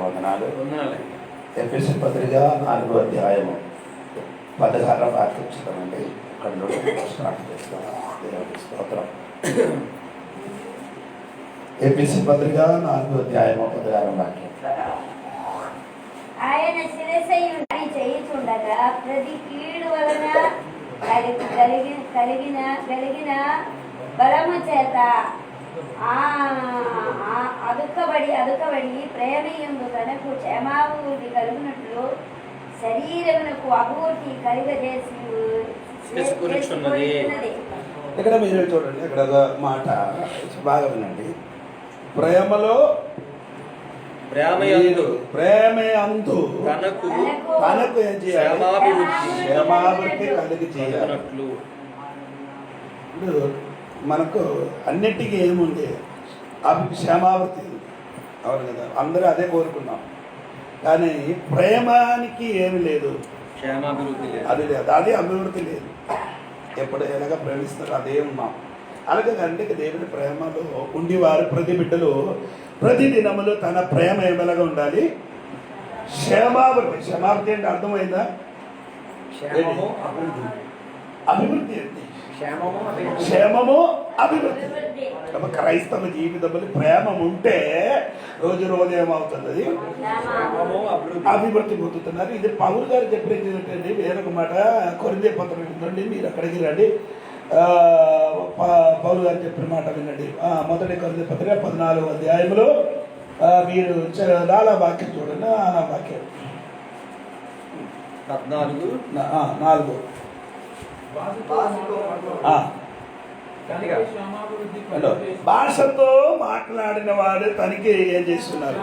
వందనాలు. ఎఫెసీ పత్రిక 4వ అధ్యాయము 16వ వాక్యం చూద్దామండి. కళ్ళు స్టార్ట్ చేస్తాం. దేవునికి స్తోత్రం. ఎఫెసీ పత్రిక 4వ అధ్యాయము 16వ వాక్యం. ఆయన శిరస్సై చేయుచుండగా ప్రతి కీడు వలన కలిగిన బలము చేత అదుకబడి ప్రేమయందు తనకు క్షేమాభివృద్ధి కలుగునట్లు శరీరమునకు అభివృద్ధి కలుగజేసి. ఇక్కడ మీరు చూడండి, ఇక్కడ ఒక మాట బాగా వినండి. ప్రేమలో ప్రేమయందు తనకు ఏం చేయాలి? క్షేమాభివృద్ధి కలిగి చేయాలి. ఇప్పుడు మనకు అన్నిటికీ ఏముంది? క్షేమాభివృద్ధి ఉంది, అవును కదా? అందరూ అదే కోరుకున్నాం. కానీ ప్రేమానికి ఏమి లేదు, క్షేమాభివృద్ధి లేదు. అది లేదు, అది అభివృద్ధి లేదు. ఎప్పుడు ఎలాగ ప్రేమిస్తారో అదే ఉన్నాం. అలాగే అంటే దేవుని ప్రేమలో ఉండేవారు ప్రతి బిడ్డలు ప్రతి దినములు తన ప్రేమ ఏమలాగా ఉండాలి? క్షేమాభివృద్ధి. క్షేమాభివృద్ధి అంటే అర్థమైందా? అభివృద్ధి అండి. క్షేమము అభివృద్ధి. క్రైస్తవ జీవితంలో ప్రేమ ఉంటే రోజు రోజు ఏమవుతుంది? అభివృద్ధి పొందుతున్నారు. ఇది పౌలు గారు చెప్పేది ఏంటండి? వేరొక మాట కొరింథీ పత్రిక ఉందండి, మీరు అక్కడికి రండి. పౌలు గారు చెప్పిన మాట వినండి. మొదటి కొరింథీ పత్రిక 14వ అధ్యాయంలో మీరు చాలా వాక్యం చూడండి. ఆ వాక్యం 4 భాషతో మాట్లాడిన వాడు తనకి ఏం చేస్తున్నారు?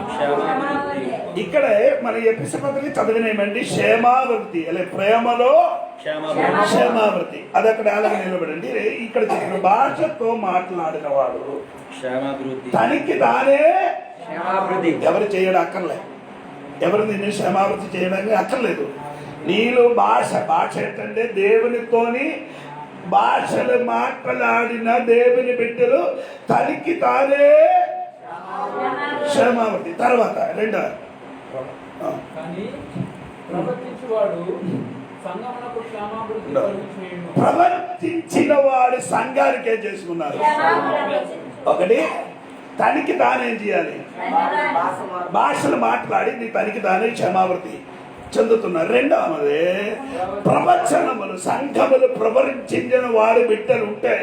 ఇక్కడే మన ఎఫెసీ పత్రిక చదివినేమండి, క్షేమాభివృద్ధి అలే ప్రేమలో క్షేమాభివృద్ధి. అది అక్కడ అలాగే నిలబడండి. ఇక్కడ చెప్పిన భాషతో మాట్లాడిన వాడు తనకి తానే ఎవరు చేయడం అక్కర్లే. ఎవరు నిన్ను క్షేమాభివృద్ధి చేయడానికి అక్కర్లేదు. నీలో భాష ఏంటంటే దేవునితోని భాషలు మాట్లాడిన దేవుని బిడ్డలు తనకి తానే క్షేమాభివృద్ధి. తర్వాత రెండవ ప్రవర్తించిన వాడు సంఘానికి ఏం చేసుకున్నారు? ఒకటి తనకి తానేం చేయాలి? భాషలు మాట్లాడి నీ తనకి తానే క్షమాభివృద్ధి చెందుతున్నారు. రెండవది ప్రవచనములు. సంఘములు ప్రవచించిన వాడు బిడ్డలు ఉంటే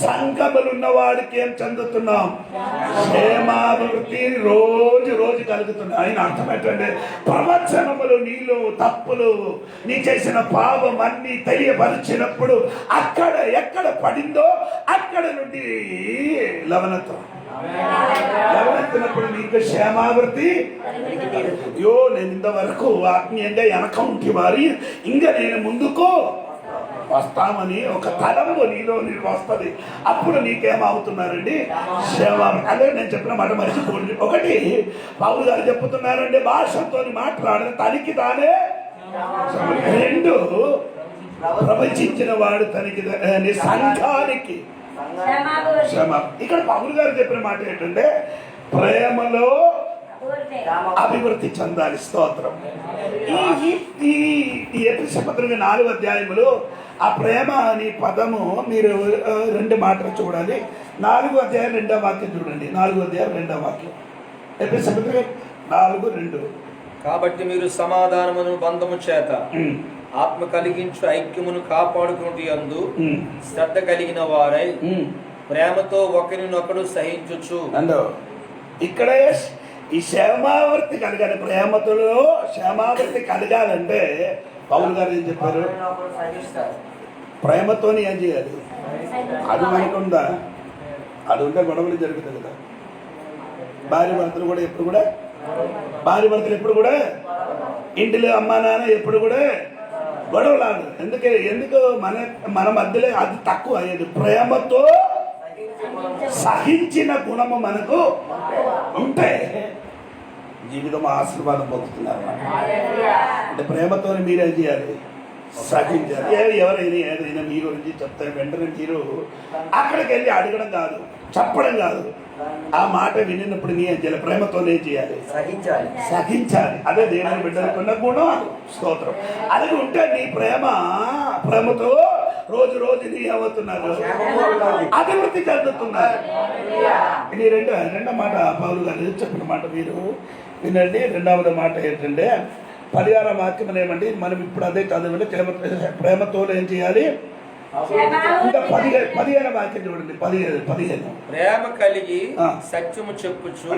సంఘములు ఉన్న వాడికి ఏం చెందుతున్నాం? క్షేమాభివృద్ధి రోజు రోజు కలుగుతున్నాయి. ఆయన అర్థం ఏంటంటే ప్రవచనములు నీలో తప్పులు నీ చేసిన పాపం అన్ని తెలియపరిచినప్పుడు అక్కడ ఎక్కడ పడిందో అక్కడ నుండి లవనెత్తినప్పుడు నీకు క్షేమాభివృద్ధి. అయ్యో నేను ఇంతవరకు ఆత్మీయంగా వెనక ఉంటే వారి ఇంకా నేను ముందుకు వస్తామని ఒక తలంపు నీలో వస్తుంది. అప్పుడు నీకేమవుతున్నారండి? క్షేమాభివృద్ధి. అదే నేను చెప్పిన మాట మర్చిపోండి. ఒకటి పౌలు గారు చెప్తున్నారండి, భాషతో మాట్లాడిన తనకి తానే. రెండు ప్రవచించిన వాడు తనకి సంఘానికి క్షమ. ఇక్కడ పౌలు గారు చెప్పిన మాట ఏంటంటే ప్రేమలో అభివృద్ధి చెందాలి. స్తోత్రం. ఈ ఎఫెసీ పత్రిక 4వ అధ్యాయంలో ఆ ప్రేమ అనే పదము మీరు 2 మాటలు చూడాలి. 4వ అధ్యాయం 2వ వాక్యం చూడండి. 4వ అధ్యాయం 2వ వాక్యం. ఎఫెసీ పత్రిక 4:2. కాబట్టి మీరు సమాధానమును బంధము చేత ఆత్మ కలిగించు ఐక్యమును కాపాడుకుంటూ అందు శ్రద్ధ కలిగిన వారై ప్రేమతో ఒకరినొకడు సహించుచు. ఇక్కడే ఈ క్షేమాభివృద్ధి కలగాలి. ప్రేమతో క్షేమాభివృద్ధి కలగాలంటే పౌలు గారు ఏం చెప్పారు? ప్రేమతోని ఏం చేయాలి? అది మనకుందా? అది ఉంటే గొడవలు జరుగుతుంది కదా. భార్య భర్తలు కూడా ఎప్పుడు కూడా ఇంటిలో అమ్మా నాన్న ఎప్పుడు కూడా గొడవలాడు. ఎందుకు మన మధ్యలో అది తక్కువ అయ్యేది. ప్రేమతో సహించిన గుణము మనకు ఉంటే జీవితం ఆశీర్వాదం పొందుతున్నారు. అంటే ప్రేమతో మీరేం చేయాలి? సహించాలి. ఎవరైనా ఏదైనా మీ గురించి చెప్తే వెంటనే మీరు అక్కడికి వెళ్ళి అడగడం కాదు, చెప్పడం కాదు, ఆ మాట వినినప్పుడు నీ ఏం చేయాలి? ప్రేమతోనే చేయాలి, సహించాలి. సహించాలి. అదే దేవుని బిడ్డలకున్న గుణం. స్తోత్రం. అలాగే ఉంటే నీ ప్రేమతో రోజు నీ ఏమవుతున్నారు? అభివృద్ధి చెందుతున్నారు. ఇది రెండో మాట పౌలు గారు చెప్పిన మాట మీరు వినండి. రెండవది మాట ఏంటంటే 16వ వాక్యం ఏమండి? మనం ఇప్పుడు అదే చదవండి. ప్రేమతో ఏం చేయాలి? ఇంకా 15వ వాక్యం చూడండి. 15 ప్రేమ కలిగి సత్యము చెప్పుచు.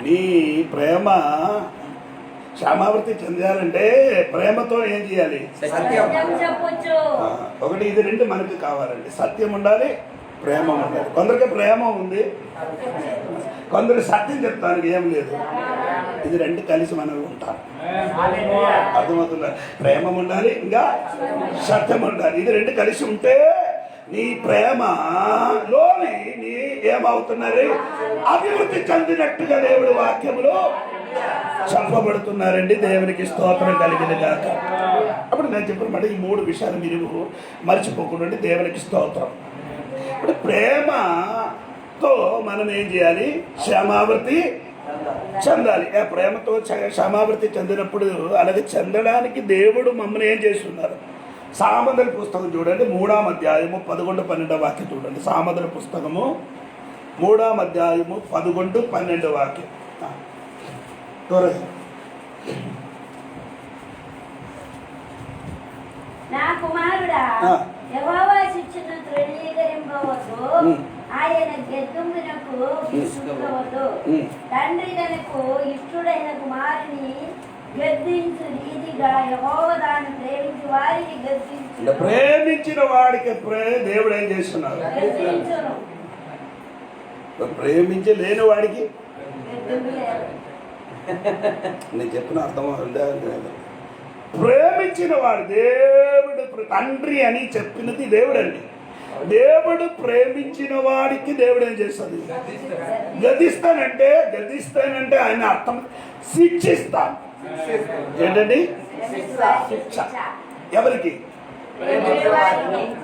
నీ ప్రేమ క్షమావృతి చెందాలంటే ప్రేమతో ఏం చేయాలి? ఒకటి ఇది రెండు మనకి కావాలండి. సత్యం ఉండాలి, ప్రేమ ఉండాలి. కొందరికి ప్రేమ ఉంది, కొందరు సత్యం చెప్తానికి ఏం లేదు. ఇది రెండు కలిసి మనం ఉంటాం. అర్థమవుతుందా? ప్రేమ ఉండాలి, ఇంకా సత్యం ఉండాలి. ఇది రెండు కలిసి ఉంటే నీ ప్రేమలోని నీ ఏమవుతున్నారు? అభివృద్ధి చెందినట్టుగా దేవుడి వాక్యములో చెప్పబడుతున్నారండి. దేవునికి స్తోత్రం కలిగిన గాక. అప్పుడు నేను చెప్పిన మాట ఈ 3 విషయాలు మీరు మర్చిపోకుండా దేవునికి స్తోత్రం. ఇప్పుడు ప్రేమతో మనం ఏం చేయాలి? క్షమావృతి చెందాలి. ఆ ప్రేమతో క్షమావృతి చెందినప్పుడు అలాగే చెందడానికి దేవుడు మమ్మల్ని ఏం చేస్తున్నారు? సామెతల పుస్తకం చూడండి, 3వ అధ్యాయము 11, 12 వాక్యం చూడండి. సామెతల పుస్తకము 3వ అధ్యాయము 11, 12 వాక్యం. నా కుమారుడా, యెహోవా శిక్షను తృణీకరింపవద్దు, ఆయన గద్దింపునకు విసుగవద్దు. తండ్రి తనకు ఇష్టడైన కుమారుని గద్దించు రీతిగా యెహోవా తాను ప్రేమించి వారిని గద్దించును. ప్రేమించిన వాడికి దేవుడు ఏం చేస్తున్నారు? గద్దించును. ప్రేమించి లేని వాడికి గద్దింపు లేదు. నేను చెప్పిన అర్థం ప్రేమించిన వాడు దేవుడు తండ్రి అని చెప్పినది దేవుడు అండి. దేవుడు ప్రేమించిన వాడికి దేవుడు ఏం చేస్తుంది? గద్దిస్తానంటే ఆయన అర్థం శిక్షిస్తాను. ఏంటండి? శిక్ష. ఎవరికి?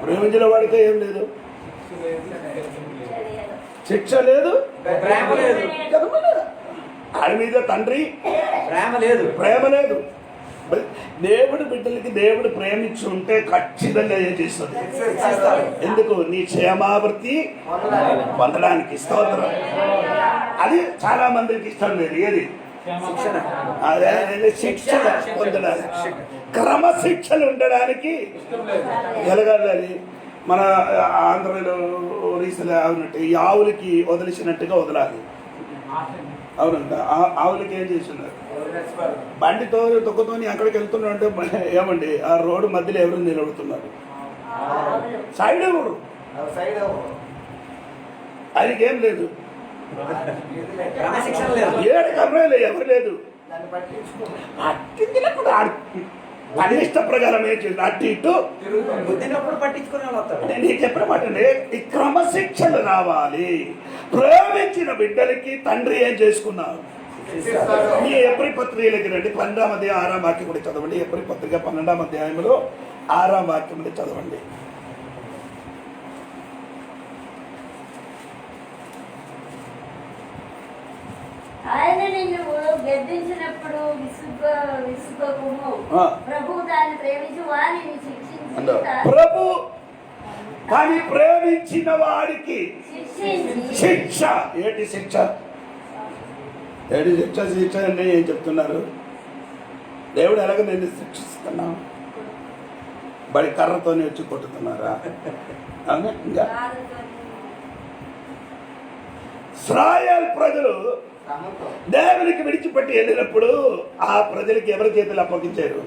ప్రేమించిన వాడికి ఏం లేదు, శిక్ష లేదు, ప్రేమ లేదు. ఆయన మీద తండ్రి ప్రేమ లేదు. దేవుడు బిడ్డలకి దేవుడు ప్రేమించి ఉంటే ఖచ్చితంగా ఏం చేస్తుంది? ఎందుకు? నీ క్షేమావృత్తి పొందడానికి. స్తోత్రం. అది చాలా మందికి ఇష్టం లేదు. ఏది? శిక్షణ పొందడానికి, క్రమశిక్షలు ఉండడానికి ఎలాగాలి? మన ఆంధ్రలో ఒరిస్సాలో అవునట్టు ఈ ఆవులకి వదిలిసినట్టుగా వదలాలి. అవునంట. ఆవులకి ఏం చేస్తున్నారు? బండితో తొక్కుతోని అక్కడికి వెళ్తున్నట్టు ఏమండి ఆ రోడ్డు మధ్యలో ఎవరు నిలబడుతున్నారు? సైడ్ ఎవరు? ఆయనకి ఏం లేదు, ఏడు కమరాలు ఎవరు లేదు. ఇష్ట ప్రకారం ఏం చేయాలి? అటు ఇటు నేను చెప్పిన మాట ఈ క్రమశిక్షణ రావాలి. ప్రేమించిన బిడ్డలకి తండ్రి ఏం చేసుకున్నారు? ఈ ఎబ్రీ పత్రికలకి రండి. 12వ అధ్యాయం 6వ వాక్యం కూడా చదవండి. ఎబ్రీ పత్రిక 12వ అధ్యాయంలో 6వ వాక్యం కూడా చదవండి. ఆయన నిన్ను గద్దించినప్పుడు విసుగకుము. ప్రభు దాన్ని ప్రేమించి వారిని శిక్షించి ప్రభు కానీ ప్రేమించిన వాడికి శిక్ష. ఏంటి శిక్ష? శిక్ష అంటే ఏం చెప్తున్నారు? దేవుడు ఎలాగ నేను శిక్షిస్తున్నా? బడి కర్రతోనే వచ్చి కొట్టుతున్నారా? అవునా? ఇంకా ఇశ్రాయేలు ప్రజలు దేవునికి విడిచిపెట్టి వెళ్ళినప్పుడు ఆ ప్రజలకి ఎవరి చేతులు అప్పగించారు?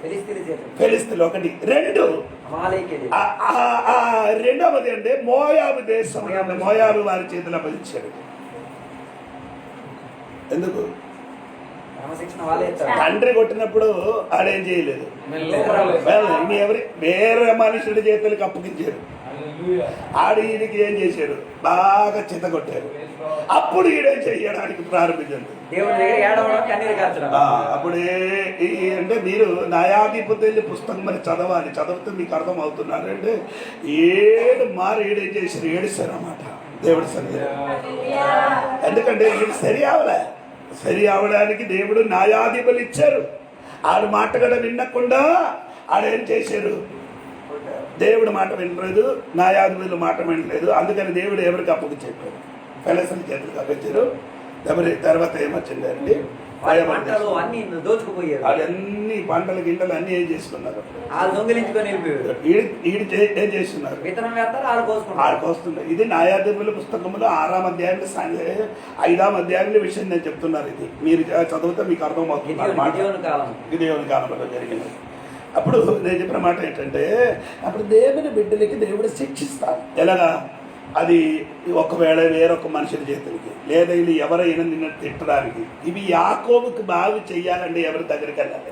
ఫిలిస్తీన్లు. 1. 2 రెండవది అంటే మోయాబు దేశం, మోయాబు వారి చేతులు అప్పగించారు. ఎందుకు? తండ్రి కొట్టినప్పుడు ఆడేం చేయలేదు, ఎవరి వేరే మనుషుడి చేతులకు అప్పగించారు. ఆడు ఈయనకి ఏం చేశారు? బాగా చిత కొట్టారు. అప్పుడు ఈడేం చేయడానికి ప్రారంభించారు. అప్పుడే అంటే మీరు న్యాయాధిపతులు పుస్తకం మరి చదవాలి. చదివితే మీకు అర్థం అవుతున్నారు. అంటే ఏడు మారు ఏడేం చేశారు? ఏడిస్తారు అన్నమాట. దేవుడి సన్నిధిలో. ఎందుకంటే ఇది సరి అవడానికి దేవుడు న్యాయాధిపతులు ఇచ్చారు. ఆడు మాట కూడా వినకుండా ఆడేం చేశారు, దేవుడి మాట వినలేదు, న్యాయాధిపతుల మాట వినలేదు. అందుకని దేవుడు ఎవరికి అప్పుకు చెప్పారు, ఫెలసల చేతులకు అప్పగించారు. తర్వాత ఏమొచ్చిందండి, దోచుకుపోయారు. అన్ని పంటలు గింటలు అన్ని ఏం చేసుకున్నారు, దొంగిలించుకొని ఏం చేస్తున్నారు, విత్తనం వేస్తారు, ఆడుకొస్తున్నారు. ఇది న్యాయాధిపతుల పుస్తకంలో 6వ అధ్యాయంలో 5వ అధ్యాయంలో విషయం నేను చెప్తున్నారు. ఇది మీరు చదివితే మీకు అర్థమవుతుంది. గిదెయోను కాలంలో జరిగింది. అప్పుడు నేను చెప్పిన మాట ఏంటంటే, అప్పుడు దేవుని బిడ్డలకి దేవుడు శిక్షిస్తాడు. ఎలాగా, అది ఒకవేళ వేరొక మనుషుల చేతులకి, లేదా వీళ్ళు ఎవరైనా నిన్ను తిట్టడానికి. ఇవి యాకోబుకి బాగు చెయ్యాలంటే ఎవరి దగ్గరికి వెళ్ళాలి,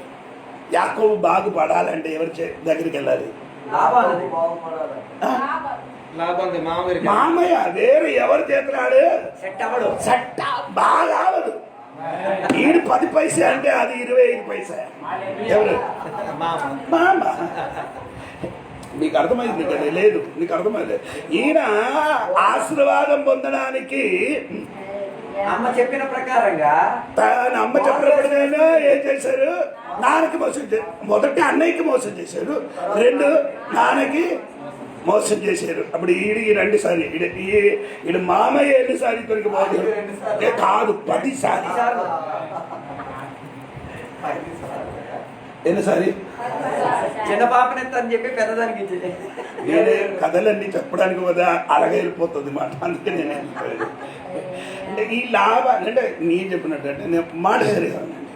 యాకోబు బాగుపడాలంటే ఎవరి దగ్గరికి వెళ్ళాలి, మామయ్య. వేరే ఎవరి చేతులు ఆడు సెట్ బాగా అవదు. ఈడు 10 పైసే అంటే అది 25 పైసా. ఎవరు, మామ. నీకు అర్థమైంది కదా, లేదు నీకు అర్థమైంది. ఈయన ఆశీర్వాదం పొందడానికి అమ్మ చెప్పిన ప్రకారంగా అమ్మ చెప్పినప్పుడు ఏం చేశారు, నాన్నకి మోసం మొదటి అన్నయ్యకి మోసం చేశారు, 2 నాన్నకి మోసం చేశారు. అప్పుడు ఈ 2 సార్లు ఈడు మామయ్య ఎన్నిసార్లు ఇతనికి మోసం కాదు, 10 సార్లు. ఎన్నిసారి చిన్న పాపనెత్త అని చెప్పి పెద్దదానికి ఇచ్చేది. నేనే కథలన్నీ చెప్పడానికి పోదా అలాగే వెళ్ళిపోతుంది మాట. అందుకే నేను అంటే ఈ లాభాలు అంటే నేను చెప్పినట్టు అంటే నేను మాట సరిగా ఉందండి.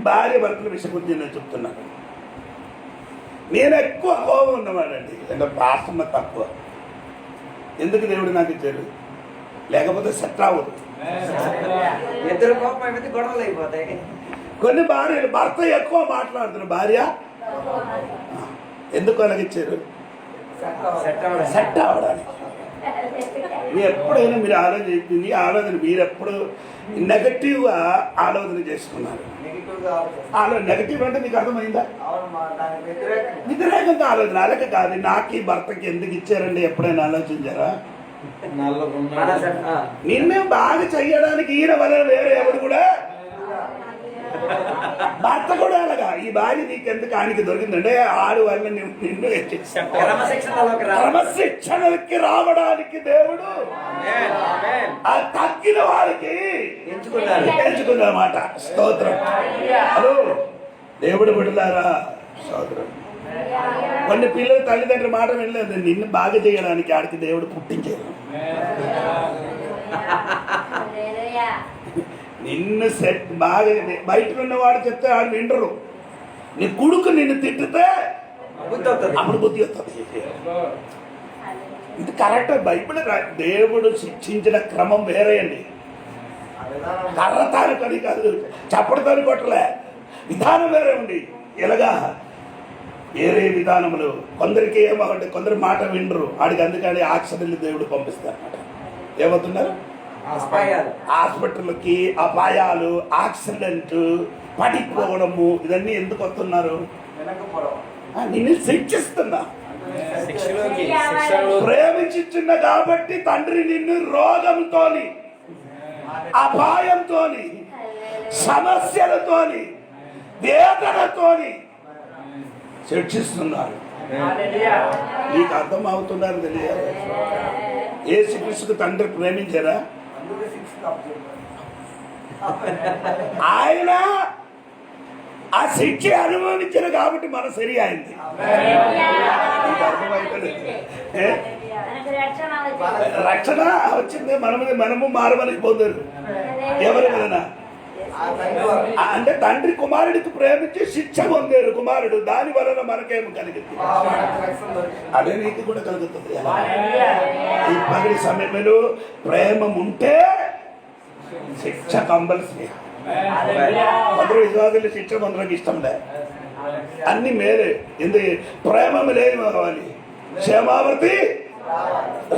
భార్య భర్తల విషయం గురించి నేను చెప్తున్నాను. నేను ఎక్కువ కోపం ఉన్నవాడండి, అంటే పాసమ్మ తక్కువ. ఎందుకు దేవుడు నాకు ఇచ్చారు, లేకపోతే సెట్ అవ్వదు. ఇద్దరు కోపం అయిపోతే గొడవలు అయిపోతాయి. కొన్ని భార్యలు భర్త ఎక్కువ మాట్లాడుతున్న భార్య ఎందుకు అలాగిచ్చారు, సెట్ అవ్వడానికి. ఎప్పుడైనా మీరు ఆలోచన మీరు ఎప్పుడు నెగటివ్గా ఆలోచన చేసుకున్నారు. నెగటివ్ అంటే మీకు అర్థమైందా, వ్యతిరేకంగా ఆలోచన. అలాగే కాదు, నాకు ఈ భర్తకి ఎందుకు ఇచ్చారండి ఎప్పుడైనా ఆలోచించారా? నిన్నే బాగా చెయ్యడానికి ఈయన వల్ల వేరే ఎవరు కూడా భర్త కూడా అలాగా. ఈ భార్య నీకెందుకు ఆయనకి దొరికిందంటే ఆడు వల్ల నిన్ను క్రమశిక్షణకి రావడానికి దేవుడు ఆ తగ్గిన వారికి ఎంచుకున్నమాట. స్తోత్రం. హలో దేవుడు బిడ్డలారా, స్తోత్రం. కొన్ని పిల్లలు తల్లిదండ్రుల మాట వినలేదు, నిన్ను బాగా చేయడానికి ఆడికి దేవుడు పుట్టించారు. నిన్ను సెట్ బాగా బయట ఉన్నవాడు చెప్తే ఆడు వింటరు. నీ కొడుకు నిన్ను తిట్టితే అప్పుడు బుద్ధి వస్తుంది. ఇది కరెక్ట్. బైబిల్ దేవుడు శిక్షించిన క్రమం వేరే అండి. కర్రతాను కని కాదు, చప్పటితోని కొట్టలే, విధానం వేరే ఉంది. ఎలాగా వేరే విధానములు. కొందరికి ఏమంటే కొందరు మాట వినరు, ఆడికి అందుకని ఆక్సిడెంట్ దేవుడు పంపిస్తారన్నమాట. ఏమవుతున్నారు, హాస్పిటల్కి అపాయాలు, యాక్సిడెంట్, పడిపోవడము, ఇవన్నీ ఎందుకు వస్తున్నారు, నిన్ను శిక్షిస్తున్నా. ప్రేమించుచున్న కాబట్టి తండ్రి నిన్ను రోగంతోని, అపాయంతోని, సమస్యలతోని, వేదనతోని శిక్షిస్తున్నారు. నీకు అర్థం అవుతున్నారు తెలియదు. యేసుక్రీస్తుకు తండ్రి ప్రేమించారా? ఆయన ఆ శిక్ష అనుభవించారు కాబట్టి మన సరి అయింది. రక్షణ వచ్చింది, మనము మారమనికి పోతారు. ఎవరి వలన అంటే తండ్రి కుమారుడికి ప్రేమించి శిక్ష పొందారు కుమారుడు, దాని వలన మనకేమో కలిగింది, అదే నీకు కూడా కలుగుతుంది. ఈ పగటి సమయంలో ప్రేమ ఉంటే శిక్ష కంపల్సరీ. కొందరు విశ్వాసులు శిక్ష కొందరికి ఇష్టం లే, అన్ని మేలే. ఎందుకు ప్రేమ లేదు కావాలి, క్షేమావర్తి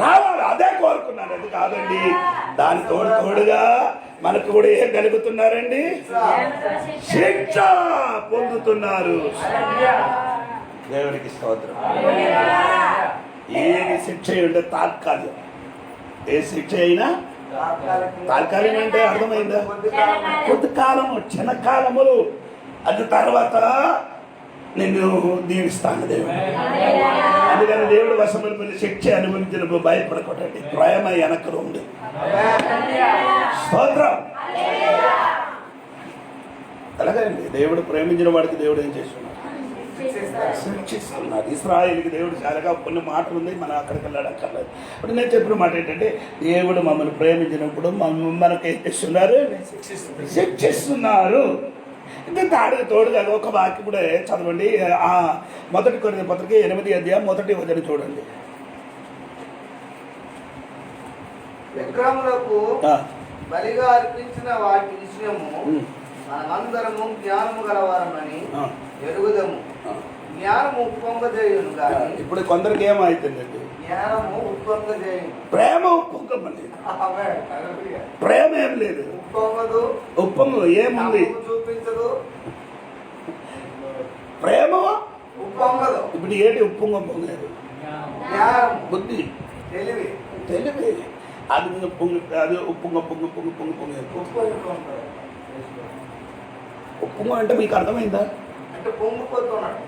రావాలి, అదే కోరుకున్నాను. అది కాదండి, దాని తోడుగా మనకు కూడా ఏం కలుగుతున్నారండి, శిక్ష పొందుతున్నారు. దేవునికి స్తోత్రం. ఏది శిక్ష ఉంటే తాత్కాలికం, ఏ శిక్ష అయినా తాత్కాలికం అంటే అర్థమైందా? కొద్ది కాలము, క్షణకాలములు, అది తర్వాత నిన్ను దీవిస్తాను దేవుడు. అందుకని దేవుడు వశములు పిల్లి శిక్ష అనుభవించినప్పుడు భయపడకూడదండి. ప్రేమ వెనకలు ఉంది. స్తోత్రం. అలాగండి దేవుడు ప్రేమించిన వాడికి దేవుడు ఏం చేస్తున్నాడు? శిక్షిస్తున్నాడు. ఇశ్రాయేలుకి దేవుడు చాలాగా కొన్ని మాటలు ఉంది, మనం అక్కడికి వెళ్ళాడక్కర్లేదు. ఇప్పుడు నేను చెప్పిన మాట ఏంటంటే, దేవుడు మమ్మల్ని ప్రేమించినప్పుడు మనకు ఏం చేస్తున్నారు? శిక్షిస్తున్నారు. ఇంకా దాడికి తోడుగా ఒక వాక్యం కూడా చదవండి. మొదటి కొరింథీ పత్రిక 8వ అధ్యాయం 1వ వచనం చూడండి. విగ్రహములకు బలిగా అర్పించిన వాటి విషయము మనమందరము జ్ఞానము గలవారమని ఎరుగుదము. జ్ఞానము ఉప్పొంగజేయును కానీ ఇప్పుడు కొందరికి ఏమైతుందండి? జ్ఞానము ఉప్పొంగజేయును. ప్రేమ ఉప్పొంగలేదు. ప్రేమ ఏం లేదు. ఉప్పొంగదు. ఉప్పొంగ ఏముంది? చూపించదు. ప్రేమ ఉప్పొంగదు. ఇప్పుడు ఏంటి ఉప్పొంగలేదు? జ్ఞానం, బుద్ధి, తెలివి. తెలివి. అది అది ఉప్పొంగ పొంగ పొంగ పొంగ పొంగ ఉప్పొంగ అంటే మీకు అర్థమైందా? అంటే పొంగిపోతున్నాడు.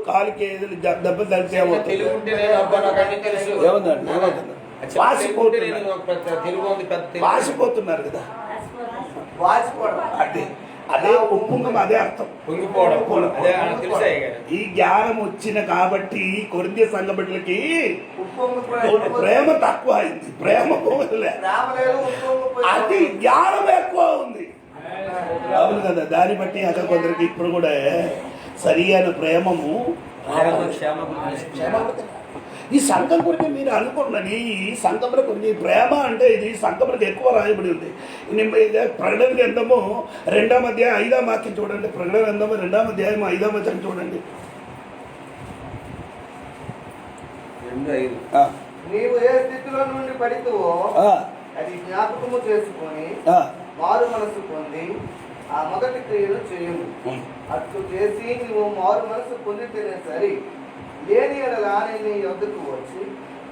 కాలుకి దెబ్బ తలిసి ఏమవుతుంది? ఏముందండి? వాసిపోతున్నారు కదా. అదే ఉప్పొంగం, అదే అర్థం. ఈ జ్ఞానం వచ్చిన కాబట్టి కొరింథీ సంఘ బిడ్డలకి ప్రేమ తక్కువ అయింది. ప్రేమ పోలే, అది జ్ఞానం ఎక్కువ ఉంది. అవును కదా. దాన్ని బట్టి అక్కడ కొందరికి ఇప్పుడు కూడా సరియైన ప్రేమము. ఈ సంఘం గురించి మీరు అనుకున్నది, ఈ సంఘంలో గురించి ప్రేమ అంటే ఇది సంఘంలో ఎక్కువ రాయబడి ఉంది. ప్రకటన గ్రంథము 2వ అధ్యాయం 5వ వాక్యం చూడండి. ప్రకటన గ్రంథము 2వ అధ్యాయం 5వ వచనం చూడండి. నీవు ఏ స్థితిలో నుండి పడితువో అది జ్ఞాపకము చేసుకొని మారు మనసు పొంది ఆ మొదటి క్రియలు చేయుము. అట్లు చేసి నువ్వు మారు మనసు పొందితేనే సరి. లేని ఎడల నీ యొద్దకు వచ్చి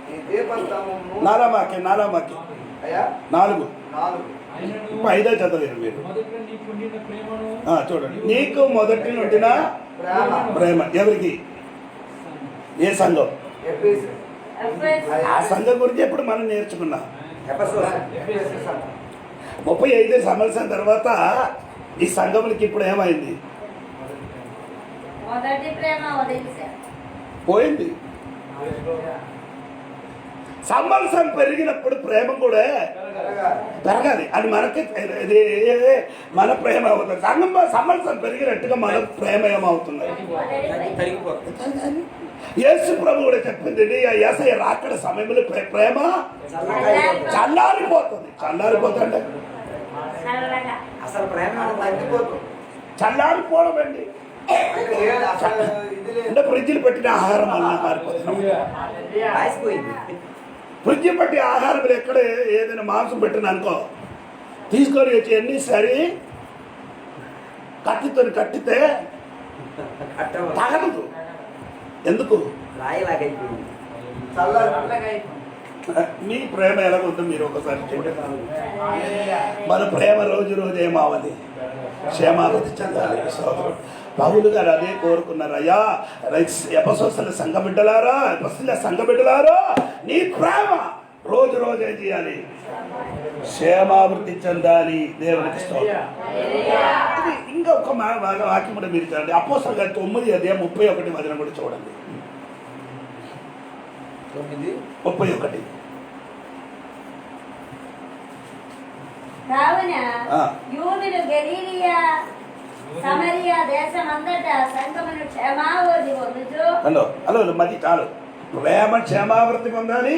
నీ దీపస్తంభమును 4వ వాక్యం అయ్యా 4 5 చదవలేరు మీరు. చూడండి. నీకు మొదటి నుండిన ప్రేమ ఎవరికి? ఏ సంఘం? ఆ సంఘం గురించి ఎప్పుడు మనం నేర్చుకున్నాం. 35 సంవత్సరం తర్వాత ఈ సంఘములకి ఇప్పుడు ఏమైంది? పోయింది. సంవత్సరం పెరిగినప్పుడు ప్రేమ కూడా పెరగాలి. అది మనకి మన ప్రేమ అవుతుంది. సంవత్సరం పెరిగినట్టుగా మన ప్రేమ ఏమవుతుంది? యేసు ప్రభు కూడా చెప్పింది, యేసయ్య రాకడ సమయంలో ప్రేమ చల్లారిపోతుంది. చల్లారిపోతుంది అసలు ప్రేమ తగ్గిపోతుంది. చల్లారిపోవడం అండి. అంటే ఫ్రిడ్జ్లు పెట్టిన ఆహారం అలా మారిపోతుంది. ఫ్రిడ్జ్ పట్టి ఆహారం ఎక్కడ ఏదైనా మాంసం పెట్టిన అనుకో, తీసుకొని వచ్చి ఎన్ని సరి కట్టితే తగలదు. ఎందుకు? మీ ప్రేమ ఎలాగుందో మీరు ఒకసారి చూడండి. మన ప్రేమ రోజు రోజు ఏమవ్వాలి? క్షేమాభివృద్ధి చెందాలి. సోదరుడు పౌలు గారు అదే కోరుకున్నారు. అయ్యా ఎఫెసీయుల సంఘ బిడ్డలారా, నీ ప్రేమ రోజు రోజు ఏం చేయాలి? క్షేమాభివృద్ధి చెందాలి. దేవునికి స్తోత్రం. ఇంకా ఒక వాక్యం కూడా మీరు చూడండి. అపోస్తలుల గారి 9వ అధ్యాయం 31వ వచనం కూడా చూడండి. 31. కావున యూదులు గలిలియా సమరియా దేశమంతటా సంఘమును క్షేమాభివృద్ధి పొందుచు. హలో మది చాలు. ప్రేమ క్షేమాభివృద్ధి పొందాలి.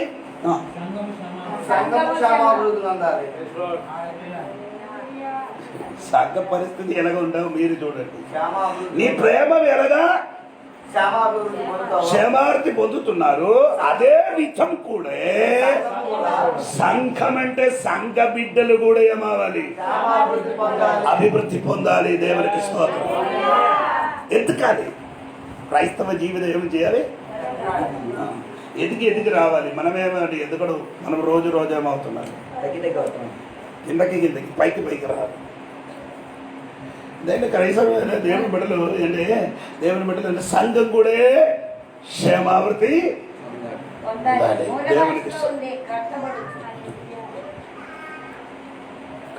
సంఘ పరిస్థితి ఎలాగ ఉండవు మీరు చూడండి. నీ ప్రేమ ఎలాగా క్షేమాభివృద్ధి పొందుతున్నారు. అదే విధం కూడా సంఘం అంటే సంఘ బిడ్డలు కూడా ఏమవ్వాలి? అభివృద్ధి పొందాలి. దేవునికి స్తోత్రం. ఎందుకని క్రైస్తవ జీవితం ఏమి చేయాలి? ఎదిగి రావాలి. మనమేమంటే ఎదుగడు, మనం రోజు ఏమవుతున్నారు, కిందకి పైకి రావాలి. దేని కనీసం దేవుని బిడ్డలు అంటే సంఘం కూడా క్షేమావృతి ఉండాలి. దేవునికి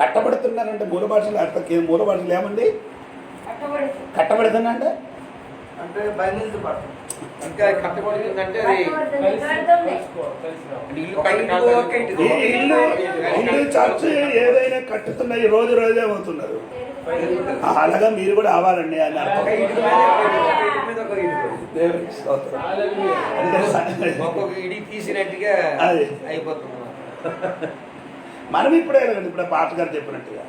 కట్టబడుతున్నారంటే మూల భాషలు అర్థం, మూల భాషలు ఏమండి కట్టబడుతున్నా అంటే ఇంకా కట్టబడుతుందంటే ఇల్లు చర్చ్ ఏదైనా కట్టుతున్నాయి, రోజు ఏమవుతున్నారు. అలాగా మీరు కూడా అవ్వాలండి అని అర్థం. తీసినట్టుగా అయిపోతుంది. మనం ఇప్పుడే ఇప్పుడు పాట గారు చెప్పినట్టుగా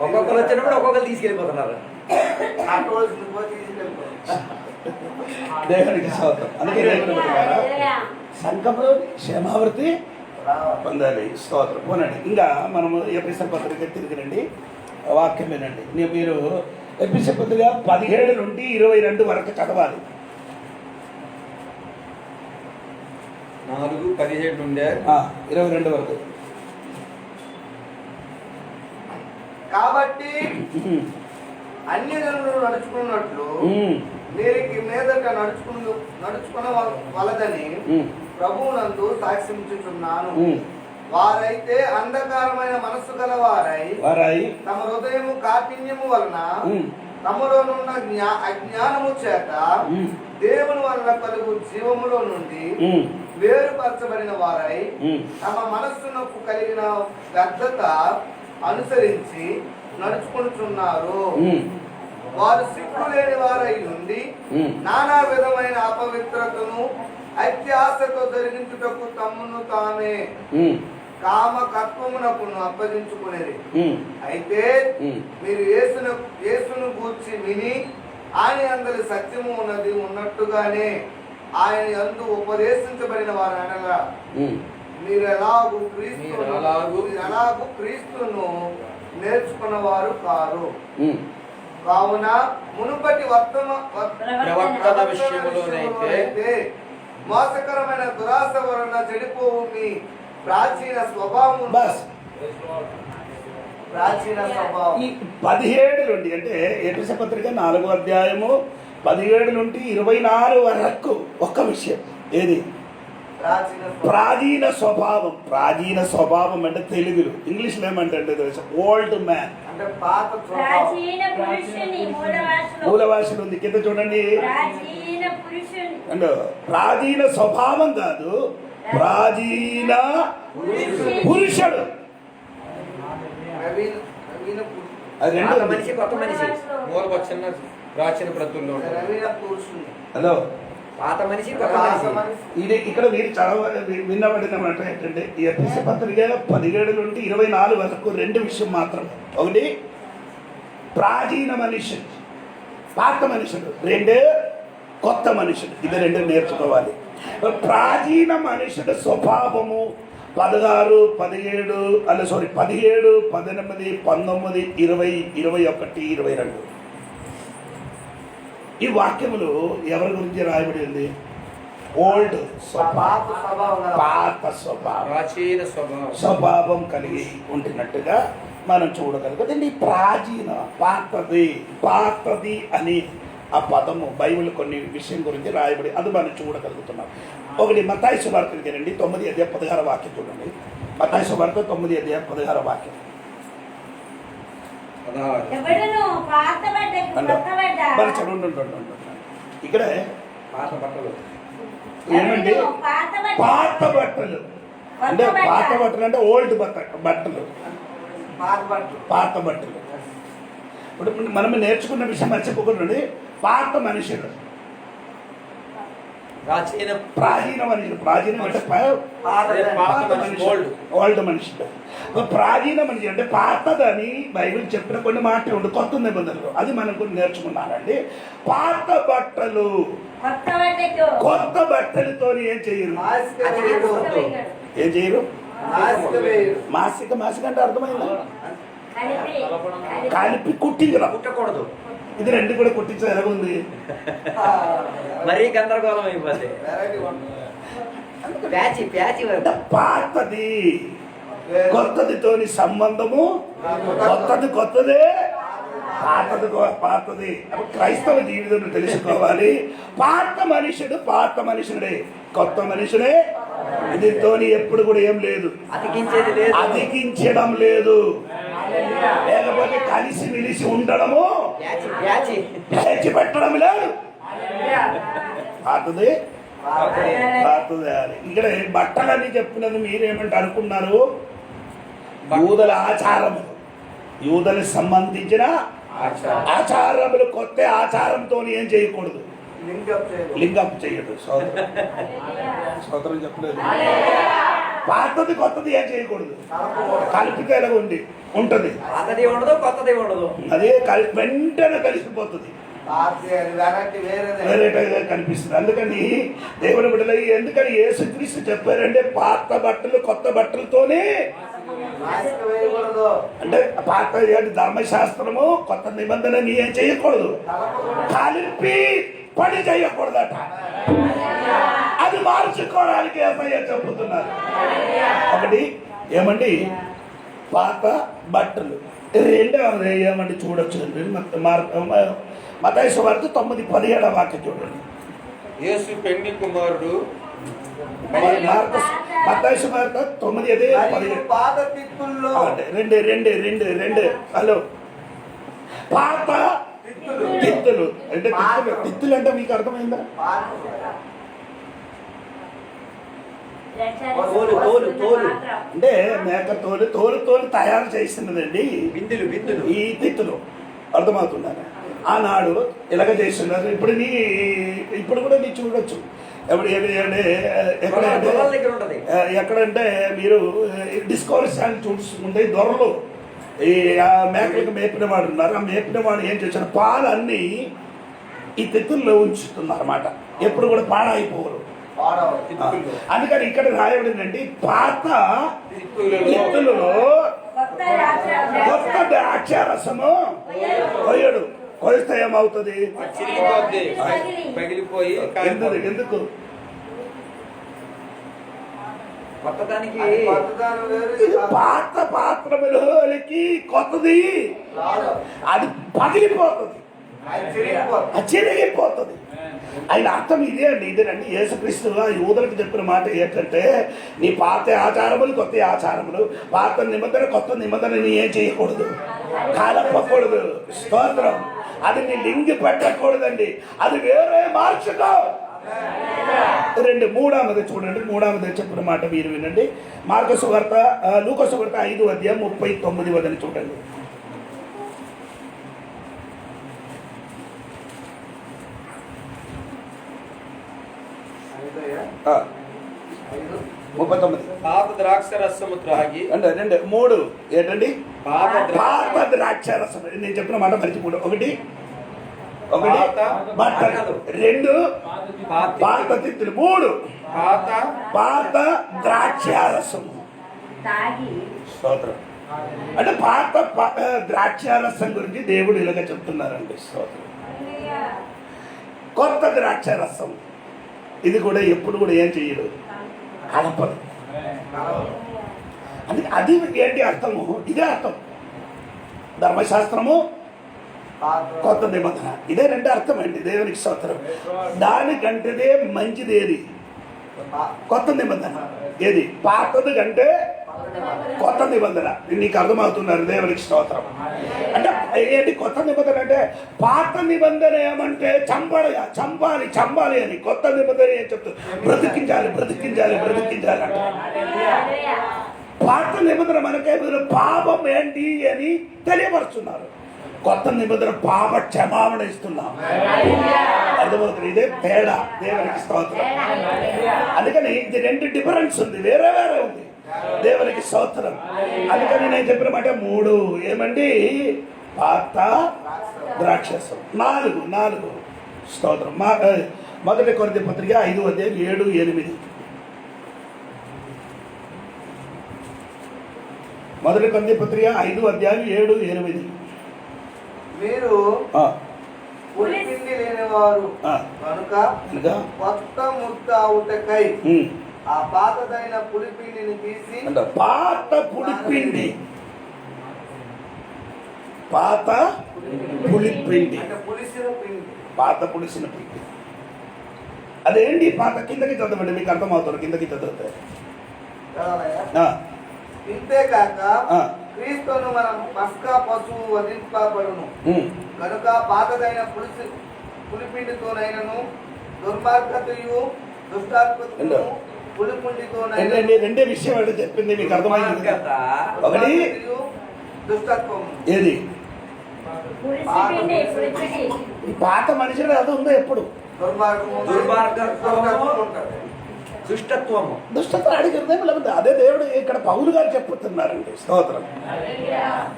ఒక్కొక్కరు వచ్చినప్పుడు ఒక్కొక్కరు తీసుకెళ్ళిపోతున్నారు. దేవునికి స్తోత్రం. అందుకే దేవుని సంఘంలో క్షేమావృతి పొందాలి. స్తోత్రం పోనండి. ఇంకా మనము ఎపిసోడ్ పత్రిక తిరిగినండి, వాక్యం వినండి. మీరు ఎపిసోడ్ పత్రిక 17 నుండి 22 వరకు చదవాలి. 4:17 నుండి 22 వరకు. కాబట్టి అన్ని జనులు నడుచుకున్నట్లు వీరికి మీదట నడుచుకున్న వలదని ప్రభువునందు సాక్ష్యించుచున్నాను. వారైతే అంధకారమైన మనస్సు గల వారై తమ హృదయము కాఠిన్యము వలన తమలోనున్న అజ్ఞానము చేత దేవుని వలన కలుగు జీవములో నుండి వేరుపరచబడిన వారై తమ మనస్సునకు కలిగిన వ్యర్థత అనుసరించి నడుచుకుంటున్నారు. వారు సిగ్గు లేని వారై ఉండి నానా విధమైన అపవిత్రతను అత్యాశతో జరిగించుటకు తమ్మును తామే కామకత్వమునకు అప్పగించుకునేది. అయితే మీరు యేసును గూర్చి విని ఆయన అందరి సత్యము ఉన్నట్టుగానే ఆయన యందు ఉపదేశించబడిన వారు అనగా మీరు ఎలాగూ క్రీస్తును నేర్చుకున్నవారు కారు. కావున మునుపటి ప్రవర్తన విషయములోనైతే మోసకరమైన దురాశ వలన చెడిపోవు మీ ప్రాచీన స్వభావం 17 నుండి అంటే ఎఫెసీ పత్రిక 4వ అధ్యాయము 17 నుండి 24 వరకు ఒక్క విషయం. ఏది? ప్రాచీన స్వభావం. ప్రాచీన స్వభావం అంటే తెలుగులో, ఇంగ్లీష్లో ఏమంటే తెలుసు, ఓల్డ్ మ్యాన్ అంటే పాత మూల భాషలో ఉంది. కింద చూడండి, అంటే ప్రాచీన స్వభావం కాదు, ప్రాచీన పురుషుడు. అది రెండు మనిషి కొత్త మనిషి. మూల చిన్న ప్రాచీన ప్రతుల్లో హలో పాత మనిషి ఇది ఇక్కడ మీరు విన్నబడినమాట ఏంటంటే ఈ ఎఫెసీ పత్రిక 17 నుండి 24 వరకు 2 విషయం మాత్రం. ఒకటి ప్రాచీన మనుషుడు, పాత మనుషుడు. 2 కొత్త మనుషుడు. ఇది 2 నేర్చుకోవాలి. ప్రాచీన మనుషుడు స్వభావము 16, 17, 18, 19, 20, 21, 22 ఈ వాక్యములు ఎవరి గురించి రాయబడి ఉంది? ఓల్డ్ పాత స్వభావం కలిగి ఉంటున్నట్టుగా మనం చూడగలుగుతాం. ఈ ప్రాచీన పాతది అని ఆ పదము బైబిల్ కొన్ని విషయం గురించి రాయబడి అది మనం చూడగలుగుతున్నాం. ఒకటి మత్తయి సువార్తకి రండి, 9:16 వాక్యం చూడండి. మత్తయి సువార్త 9:16 వాక్యం. ఇక్కడే ఏమండి పాత బట్టలు అంటే ఓల్డ్ బట్టలు, పాత బట్టలు. ఇప్పుడు మనం నేర్చుకున్న విషయం మర్చిపోకుండా పాత మనుషులు, ప్రాచీన మనుషులు. ప్రాచీన అంటే ఓల్డ్ మనుషులు. ప్రాచీన మనిషి అంటే పాతదని బైబిల్ చెప్పిన కొన్ని మాటలు ఉండి కొత్త నిబంధనలు అది మనం కొన్ని నేర్చుకున్నానండి. పాత బట్టలు కొత్త బట్టలతో ఏం చేయరు? మాసిక అంటే అర్థమైందా? కలిపి కుట్టించకూడదు. ఇది 2 కూడా కుట్టించడం ఎలా ఉంది? మరీ గందరగోళం అయిపోతుంది. ప్యాచి అంటే పాతది కొత్తదితోని సంబంధము, కొత్తదే, పాతది. క్రైస్తవ జీవితం తెలుసుకోవాలి. పాత మనుషుడే, కొత్త మనుషుడే. దీంతోని ఎప్పుడు కూడా ఏం లేదు, అతికించడం లేదు, లేకపోతే కలిసి మెలిసి ఉండడము, పేచి పెట్టడం లేదు. పాతది అని ఇక్కడ బట్టలన్నీ చెప్పినది మీరేమంటే అనుకున్నారు? యూదుల ఆచారం, యూదులకు సంబంధించిన ఆచారములు. కొత్త ఆచారంతో ఏం చేయకూడదు, లింగప్ చేయదు. సోదరం చెప్పలేదు. పాతది కొత్తది ఏం చేయకూడదు, కలిపితే ఉంటది. అదే వెంటనే కలిసిపోతుంది, వేరేగా కనిపిస్తుంది. అందుకని దేవుని బిడ్డలు, ఎందుకని యేసుక్రీస్తు చెప్పారంటే పాత బట్టలు కొత్త బట్టలతోనే, అంటే పాత ధర్మశాస్త్రము కొత్త నిబంధన ఏం చేయకూడదు, కలిపి పని చేయకూడదట. అది మార్చుకోవడానికి ఏమయ్యా చెబుతున్నారు. ఒకటి ఏమండి, పాత బట్టలు. రెండవది ఏమండి చూడొచ్చు, మత్తయి సువార్త 9:17 వాక్యం చూడండి. యేసు పెండ్లి కుమారుడు. మత్తయి సువార్త 9:17. పాత తిత్తుల్లో రెండు హలో, పాత తిత్తులు అంటే తిత్తులు అంటే మీకు అర్థమైందా? అంటే మేక తోలు తయారు చేసినదండి ఈ తిత్తులు. అర్థమవుతుందా? ఆనాడు ఇలాగ చేస్తున్నారు. ఇప్పుడు కూడా మీరు చూడొచ్చు. ఎక్కడంటే మీరు డిస్కవరీ ఛానల్ చూసుకుంటే దొరలు ఈ మేకలకు మేపిన వాడు ఉన్నారు. ఆ మేపిన వాడు ఏం చేశారు, పాలు అన్ని ఈ తిత్తుల్లో ఉంచుతున్నారు అన్నమాట. ఎప్పుడు కూడా పాడైపోరు. అందుకని ఇక్కడ రాయబడిందండి, పాత తిత్తులలో కొత్త ద్రాక్షారసము కొయ్యడు. కొలిస్తే ఏమవుతుంది? పగిలిపోయి. ఎందుకు? పాత పాత్రలోకి కొత్తది అది పగిలిపోతుంది, చిరిగిపోతుంది. ఆయన అర్థం ఇదేనండి. యేసుక్రీస్తు యూదులకు చెప్పిన మాట ఏంటంటే, నీ పాత ఆచారములు కొత్త ఆచారములు, పాత నిబంధన కొత్త నిబంధన నీ ఏం చేయకూడదు, కలపకూడదు. స్తోత్రం. అది నీ లింగి పెట్టకూడదండి, అది వేరే మార్చుకో. మూడవది చూడండి, మూడవది చెప్పిన మాట మీరు వినండి. మార్కు సువార్త, లూకా సువార్త 5:39 చూడండి. పాత ద్రాక్ష రసము త్రాగి. అంటే 3 ఏంటండి? పాత ద్రాక్ష రసం. నేను చెప్పిన మాట మర్చిపోడు. ఒకటి బట్టలు, 2 పాత తిత్తులు, 3 పాత ద్రాక్షారసము. స్తోత్రం. అంటే పాత ద్రాక్షారసం గురించి దేవుడు ఇలాగ చెప్తున్నారండి. స్తోత్రం. కొత్త ద్రాక్షారసం ఇది కూడా ఎప్పుడు కూడా ఏం చెయ్యడు, కలపదు. అందుకే అది ఏంటి అర్థము? ఇదే అర్థం. ధర్మశాస్త్రము కొత్త నిబంధన, ఇదే 2 అర్థం అండి. దేవునికి స్తోత్రం. దానికంటేదే మంచిది ఏది? కొత్త నిబంధన. ఏది? పాతది కంటే కొత్త నిబంధన. నీకు అర్థమవుతున్నారు? దేవునికి స్తోత్రం. అంటే ఏంటి కొత్త నిబంధన అంటే? పాత నిబంధన ఏమంటే చంపాలి అని. కొత్త నిబంధన ఏం చెప్తుంది? బ్రతికించాలి అంటే. పాత నిబంధన మనకే మీరు పాపం ఏంటి అని తెలియపరుస్తున్నారు. కొత్త నిబంధన పాప క్షమాపణ ఇస్తున్నాం. అర్థమవుతుంది? ఇదే తేడా. దేవునికి స్తోత్రం. అందుకని ఇది 2 డిఫరెన్స్ ఉంది, వేరే ఉంది. దేవునికి స్తోత్రం. అందుకని నేను చెప్పిన మాట 3 ఏమండి? పాత ద్రాక్షరసం. 4 స్తోత్రం. మొదటి కొరింథీ పత్రిక 5:7-8. మొదటి కొరింథీ పత్రిక 5:7-8. మీరు ఉలిపిండి లేనివారు కనుక కొత్త ముద్ద అవుటకై ఆ పాతదైన పులిపిండిని తీసి అంటే పాత పులిపిండి, పాత పులిపిండి, అంటే పులిసిన పిండి. పాత పులిసిన పిండి. అదేంటి పాత? కిందకి చదవండి, మీకు అర్థమవుతుంది. కిందకి చదివితే చదవాలయ్యా? ఇంతేకాక ఆ. క్రీస్తును మనం పస్కా పశువు వధింపబడును కనుక పాతదైన పులిపిండితోనైనను దుర్మార్గతయు దుష్టాత్మతను పులిపిండితోనైనా రెండే విషయం అంటే చెప్పింది, మీకు అర్థమైంది. ఒకటి దుష్టత్వము. ఏది? పులిపిండి, పులిపిండి. ఈ పాత మనిషిలో అది ఉందో ఎప్పుడు దుర్మార్గము, దుర్మార్గత్వము, ఉంటుంది. దుష్టత్వము. దుష్టత అడిగితే లేకపోతే అదే దేవుడు ఇక్కడ పౌలు గారు చెప్పుతున్నారండి. స్తోత్రం.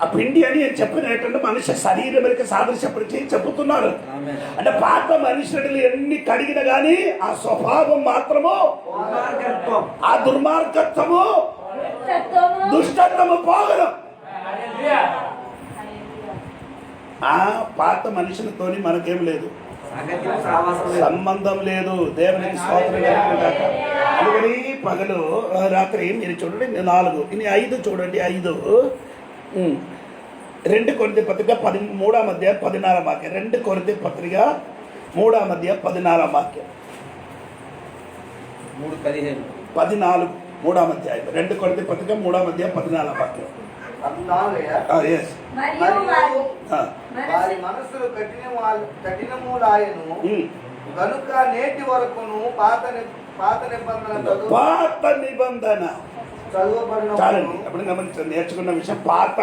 ఆ పిండి అని చెప్పినటువంటి మనిషి శరీరం సాదృశ్యపరిచి చెప్పుతున్నారు. అంటే పాత మనుషులు ఎన్ని కడిగిన గాని ఆ స్వభావం మాత్రము, ఆ దుర్మార్గత్వము, దుష్టత్వము పోగలం. ఆ పాత మనుషులతోని మనకేం లేదు, సంబంధం లేదు. దేవునికి స్తోత్రం కలుగుగాక. అందుకని పగలు రాత్రి మీరు చూడండి 4 ఇని 5 చూడండి. 5 2 కొరింథీ పత్రిక 13వ అధ్యాయం 14వ వాక్యం. 2 కొరింథీ పత్రిక 3వ అధ్యాయం 14వ వాక్యం. 3:15 14 3వ అధ్యాయం. 2 కొరింథీ పత్రిక 3వ అధ్యాయం 14వ వాక్యం. Yes. మరియు వారి మనసులు కఠినములాయను కనుక నేటి వరకును పాత నిబంధన చాలండి. అప్పుడు గమనించండి, నేర్చుకున్న విషయం పాత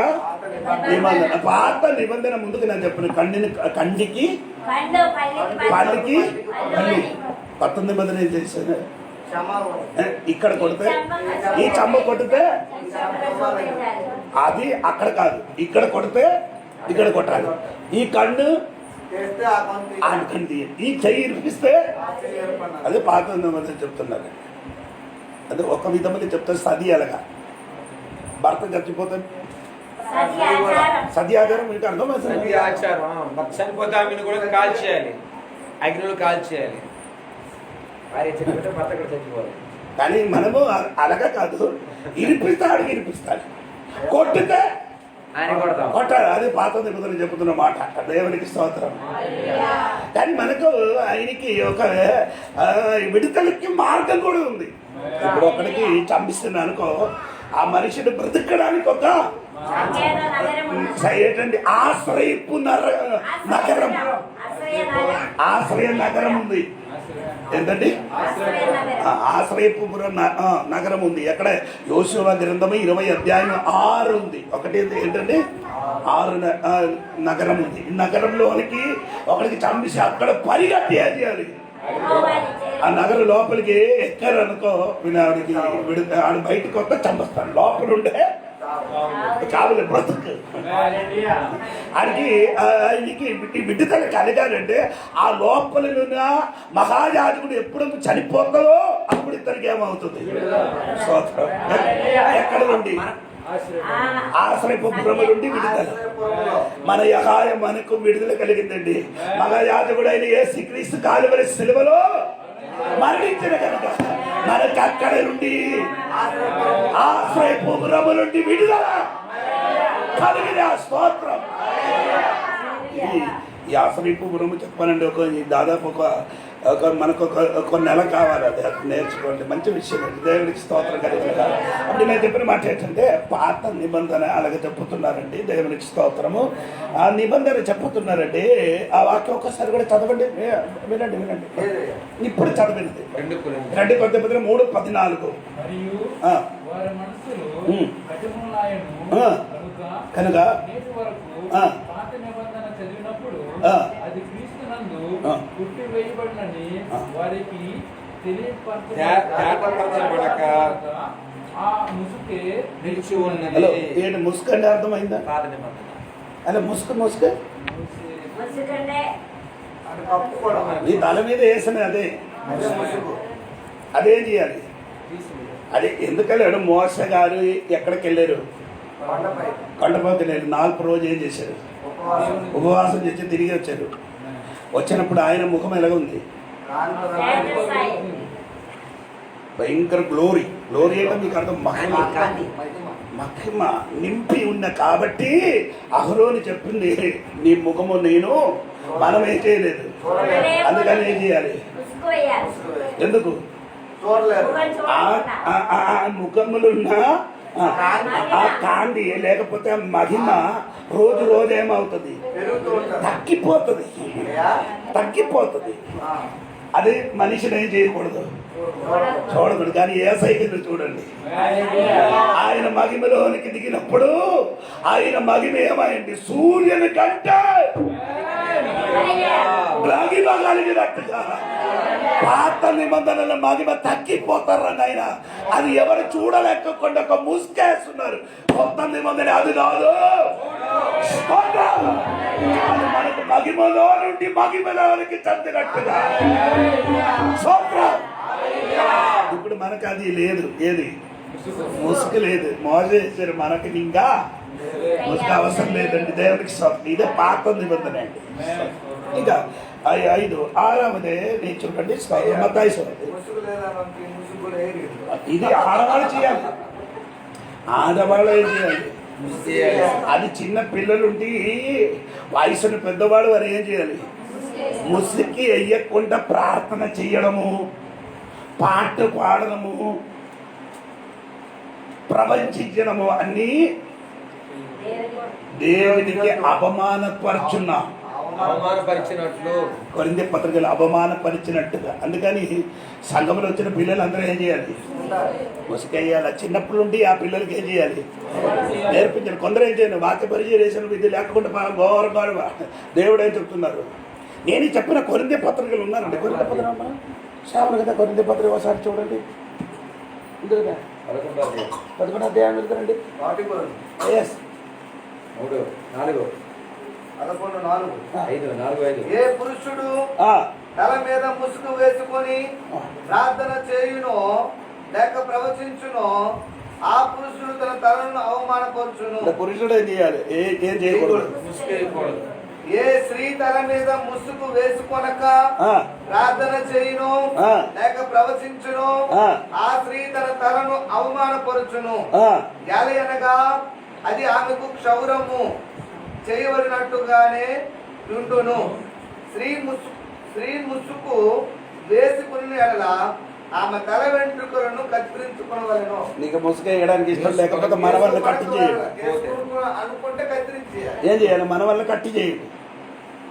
నిబంధన. పాత నిబంధన ముందుకు నేను చెప్పిన కండికి పల్లికి పల్లి. కొత్త నిబంధన ఏం చేశాను? ఇక్కడ కొడితే, ఈ చంబ కొడితే అది అక్కడ కాదు, ఇక్కడ కొడితే ఇక్కడ కొట్టాలి. ఈ కన్ను ఆ కన్ను తీయాలి, ఈ చెయ్యి ఇరిపిస్తే అదే పాత నిబంధన చెప్తున్నారు. అదే ఒక విధంగా చెప్తారు. సది ఎలాగా భర్త చచ్చిపోతే సది ఆచారం మీకు అర్థమవుతుంది. ఆచారం చనిపోతే ఆమెను కూడా కాల్ చేయాలి, అగ్నిలో కాల్ చేయాలి. కానీ మనము అలాగా కాదు, ఇరిపిస్తాడు, ఇరిపిస్తాడు, కొట్టితే కొట్టాలి. అది పాత నిబంధన చెబుతున్న మాట. దేవునికి స్తోత్రం. కానీ మనకు ఆయనకి ఒక విడుదలకి మార్గం కూడా ఉంది. ఇప్పుడు ఒకరికి చంపిస్తున్నా అనుకో, ఆ మనిషిని బ్రతకడానికి ఒక ఏంటండి ఆశ్రయపు నగరం, ఆశ్రయ నగరం ఉంది. ఏంటండి? ఆశ్రయపురం నగరం ఉంది. ఎక్కడ? యోషువ గ్రంథము 20వ అధ్యాయం 6 ఉంది. ఒకటి ఏంటంటే 6 నగరం ఉంది. ఈ నగరంలోనికి ఒకరికి చంపేసి అక్కడ పరిగెట్టి చేయాలి. ఆ నగరం లోపలికి ఎక్కారనుకో, ఆవిడికి ఆడు బయటకు వస్తే చంపేస్తాడు. లోపలుండే చావులు బ్రతుకు. ఆయనకి విడుదల కలిగారంటే ఆ లోపల ఉన్న మహాయాజకుడు ఎప్పుడు చనిపోతాడో అప్పుడు ఇతనికి ఏమవుతుంది? ఎక్కడ నుండి? ఆశ్రయపురము నుండి విడుదల. మన యెహోవా మనకు విడుదల కలిగిందండి. మహాయాజకుడు అయిన యేసుక్రీస్తు కల్వరి శిలువలో మరణించిన కనుక మనకు అక్కడ నుండి ఆశ్రయపురము నుండి విడుదల కలిగిన స్తోత్రం. ఈ ఆశ్రయపురము చెప్పానండి, దాదాపు మనకు ఒక నెల కావాలి. అది నేర్చుకోండి, మంచి విషయం అండి. దేవుడికి స్తోత్రం కలిగిన. అప్పుడు నేను చెప్పిన మాట ఏంటంటే పాత నిబంధన అలాగే చెప్పుతున్నారండి. దేవునికి స్తోత్రము. ఆ నిబంధన చెప్పుతున్నారండి. ఆ వాక్యం ఒక్కసారి కూడా చదవండి, వినండి వినండి. ఇప్పుడు చదివింది 2 కొరింథీ 3:14. కనుక అది క్రీస్తునందు పుట్టి వేయబడినని వారికి తెలియపరచబడక ఆ ముసుకే నిలిచి ఉన్నది. హలో, ఏంటి ముసుగు అంటే అర్థమైందా? అలా ముసుగు ముసుగు నీ తల మీద వేసిన అదేం చేయాలి? అది ఎందుకెళ్ళాడు? మోస గారు ఎక్కడికి వెళ్ళారు? కొండపైకి వెళ్ళారు. 4 రోజు ఏం చేశారు? ఉపవాసం చేసి తిరిగి వచ్చారు. వచ్చినప్పుడు ఆయన ముఖం ఎలాగ ఉంది? భయంకర గ్లోరీ అంటే మీకు అర్థం మహిమ మహిమ నింపి ఉన్న కాబట్టి అహరోని చెప్పింది నీ ముఖము నేను మనం ఏం చేయలేదు, అందుకని ఏం చేయాలి, ముసుగు వేయాలి. ఎందుకు చూడలేదు. ఆ ముఖములున్న ఆ కాంతి లేకపోతే ఆ మహిమ రోజు రోజు ఏమవుతుంది, పెరుగుతూ ఉంటారు. తగ్గిపోతుంది అయ్యా? తగ్గిపోతుంది. ఆ. అది మనిషిని ఏం చేయకూడదు, చూడకూడదు. కానీ ఏ సైకిల్ చూడండి, ఆయన మహిమలోనికి దిగినప్పుడు ఆయన మహిమ ఏమైంది, సూర్యుని కంటే మహిమ కలిగినట్టుగా. పాత నిబంధనల మహిమ తగ్గిపోతారని ఆయన అది ఎవరు చూడలేకుండా ఒక ముసుకేస్తున్నారు. కొత్త నిబంధన అది కాదు, అది మనకు మహిమలో నుండి మహిమలోనికి చెందినట్టుగా. ఇప్పుడు మనకు అది లేదు, ఏది ముసుగు లేదు. మోసేసారు మనకి, ఇంకా ముసుగు అవసరం లేదండి. దేవునికి స్వప్న, ఇదే పాత నిబంధన అండి. ఇంకా 5 6వదే నేను చూడండి, మత్తయి సువార్త. ముసుగు లేదన్నకి ముసుగు లేదు. ఇది ఆడవాళ్ళు చేయాలి, ఆడవాళ్ళు ఏం చేయాలి, అది చిన్న పిల్లలుండి వయసును పెద్దవాడు వారు ఏం చేయాలి, ముసుగుకి వెయ్యకుండా ప్రార్థన చేయడము, పాట పాడడము, ప్రవచించడము అన్నీ దేవునికి అవమానపరచున్నాం. అవమానపరిచినట్లు కొరింథీ పత్రికలు అవమానపరిచినట్టుగా. అందుకని సంఘంలో వచ్చిన పిల్లలు అందరూ ఏం చేయాలి, ముసుగేయాలి. చిన్నప్పటి నుండి ఆ పిల్లలకి ఏం చేయాలి, నేర్పించాలి. కొందరు ఏం చేయాలి, వాక్య పరిచయం చేసిన విధి లేకుండా గౌరవ దేవుడు ఏం చెప్తున్నారు. నేను చెప్పిన కొరింథీ పత్రికలు ఉన్నారండి. కొరింథీ పత్రిక శ్రావణ కదా, కొరింథీ పత్రిక ఒకసారి చూడండి. ఉంది కదా 11వ అధ్యాయం వెళ్తారండి. వాటి కొరకు. ఎస్ 3, 4, 11, 4. 5, 4, 5. ఏ పురుషుడు తల మీద ముసుగు వేసుకొని ప్రార్థన చేయునో లేక ప్రవచించునో ఆ పురుషుడు తన తలను అవమానపరచును. పురుషుడు ఏం చేయాలి, ఏం చేయకూడదు, ముసుగేయకూడదు. ఏ స్త్రీ తల మీద ముసుగు వేసుకొనక ప్రార్థన చేయును లేక ప్రవచించును ఆ స్త్రీ తన తలను అవమానపరచును. అనగా అది ఆమెకు క్షౌరము చేయబడినట్టుగానే ఉండును. స్త్రీ ముసుగు వేసుకుని ఎడల ఆమె తల వెంట్రుకలను కత్తిరించుకునవలెను. నీకు ముసుగు వేయడానికి ఇష్టం లేకపోతే మన వల్ల కట్టి చేయండి. అనుకుంటే కత్తిరించేయాలి. ఏం చేయాలి, మన వల్ల కట్టి చేయండి,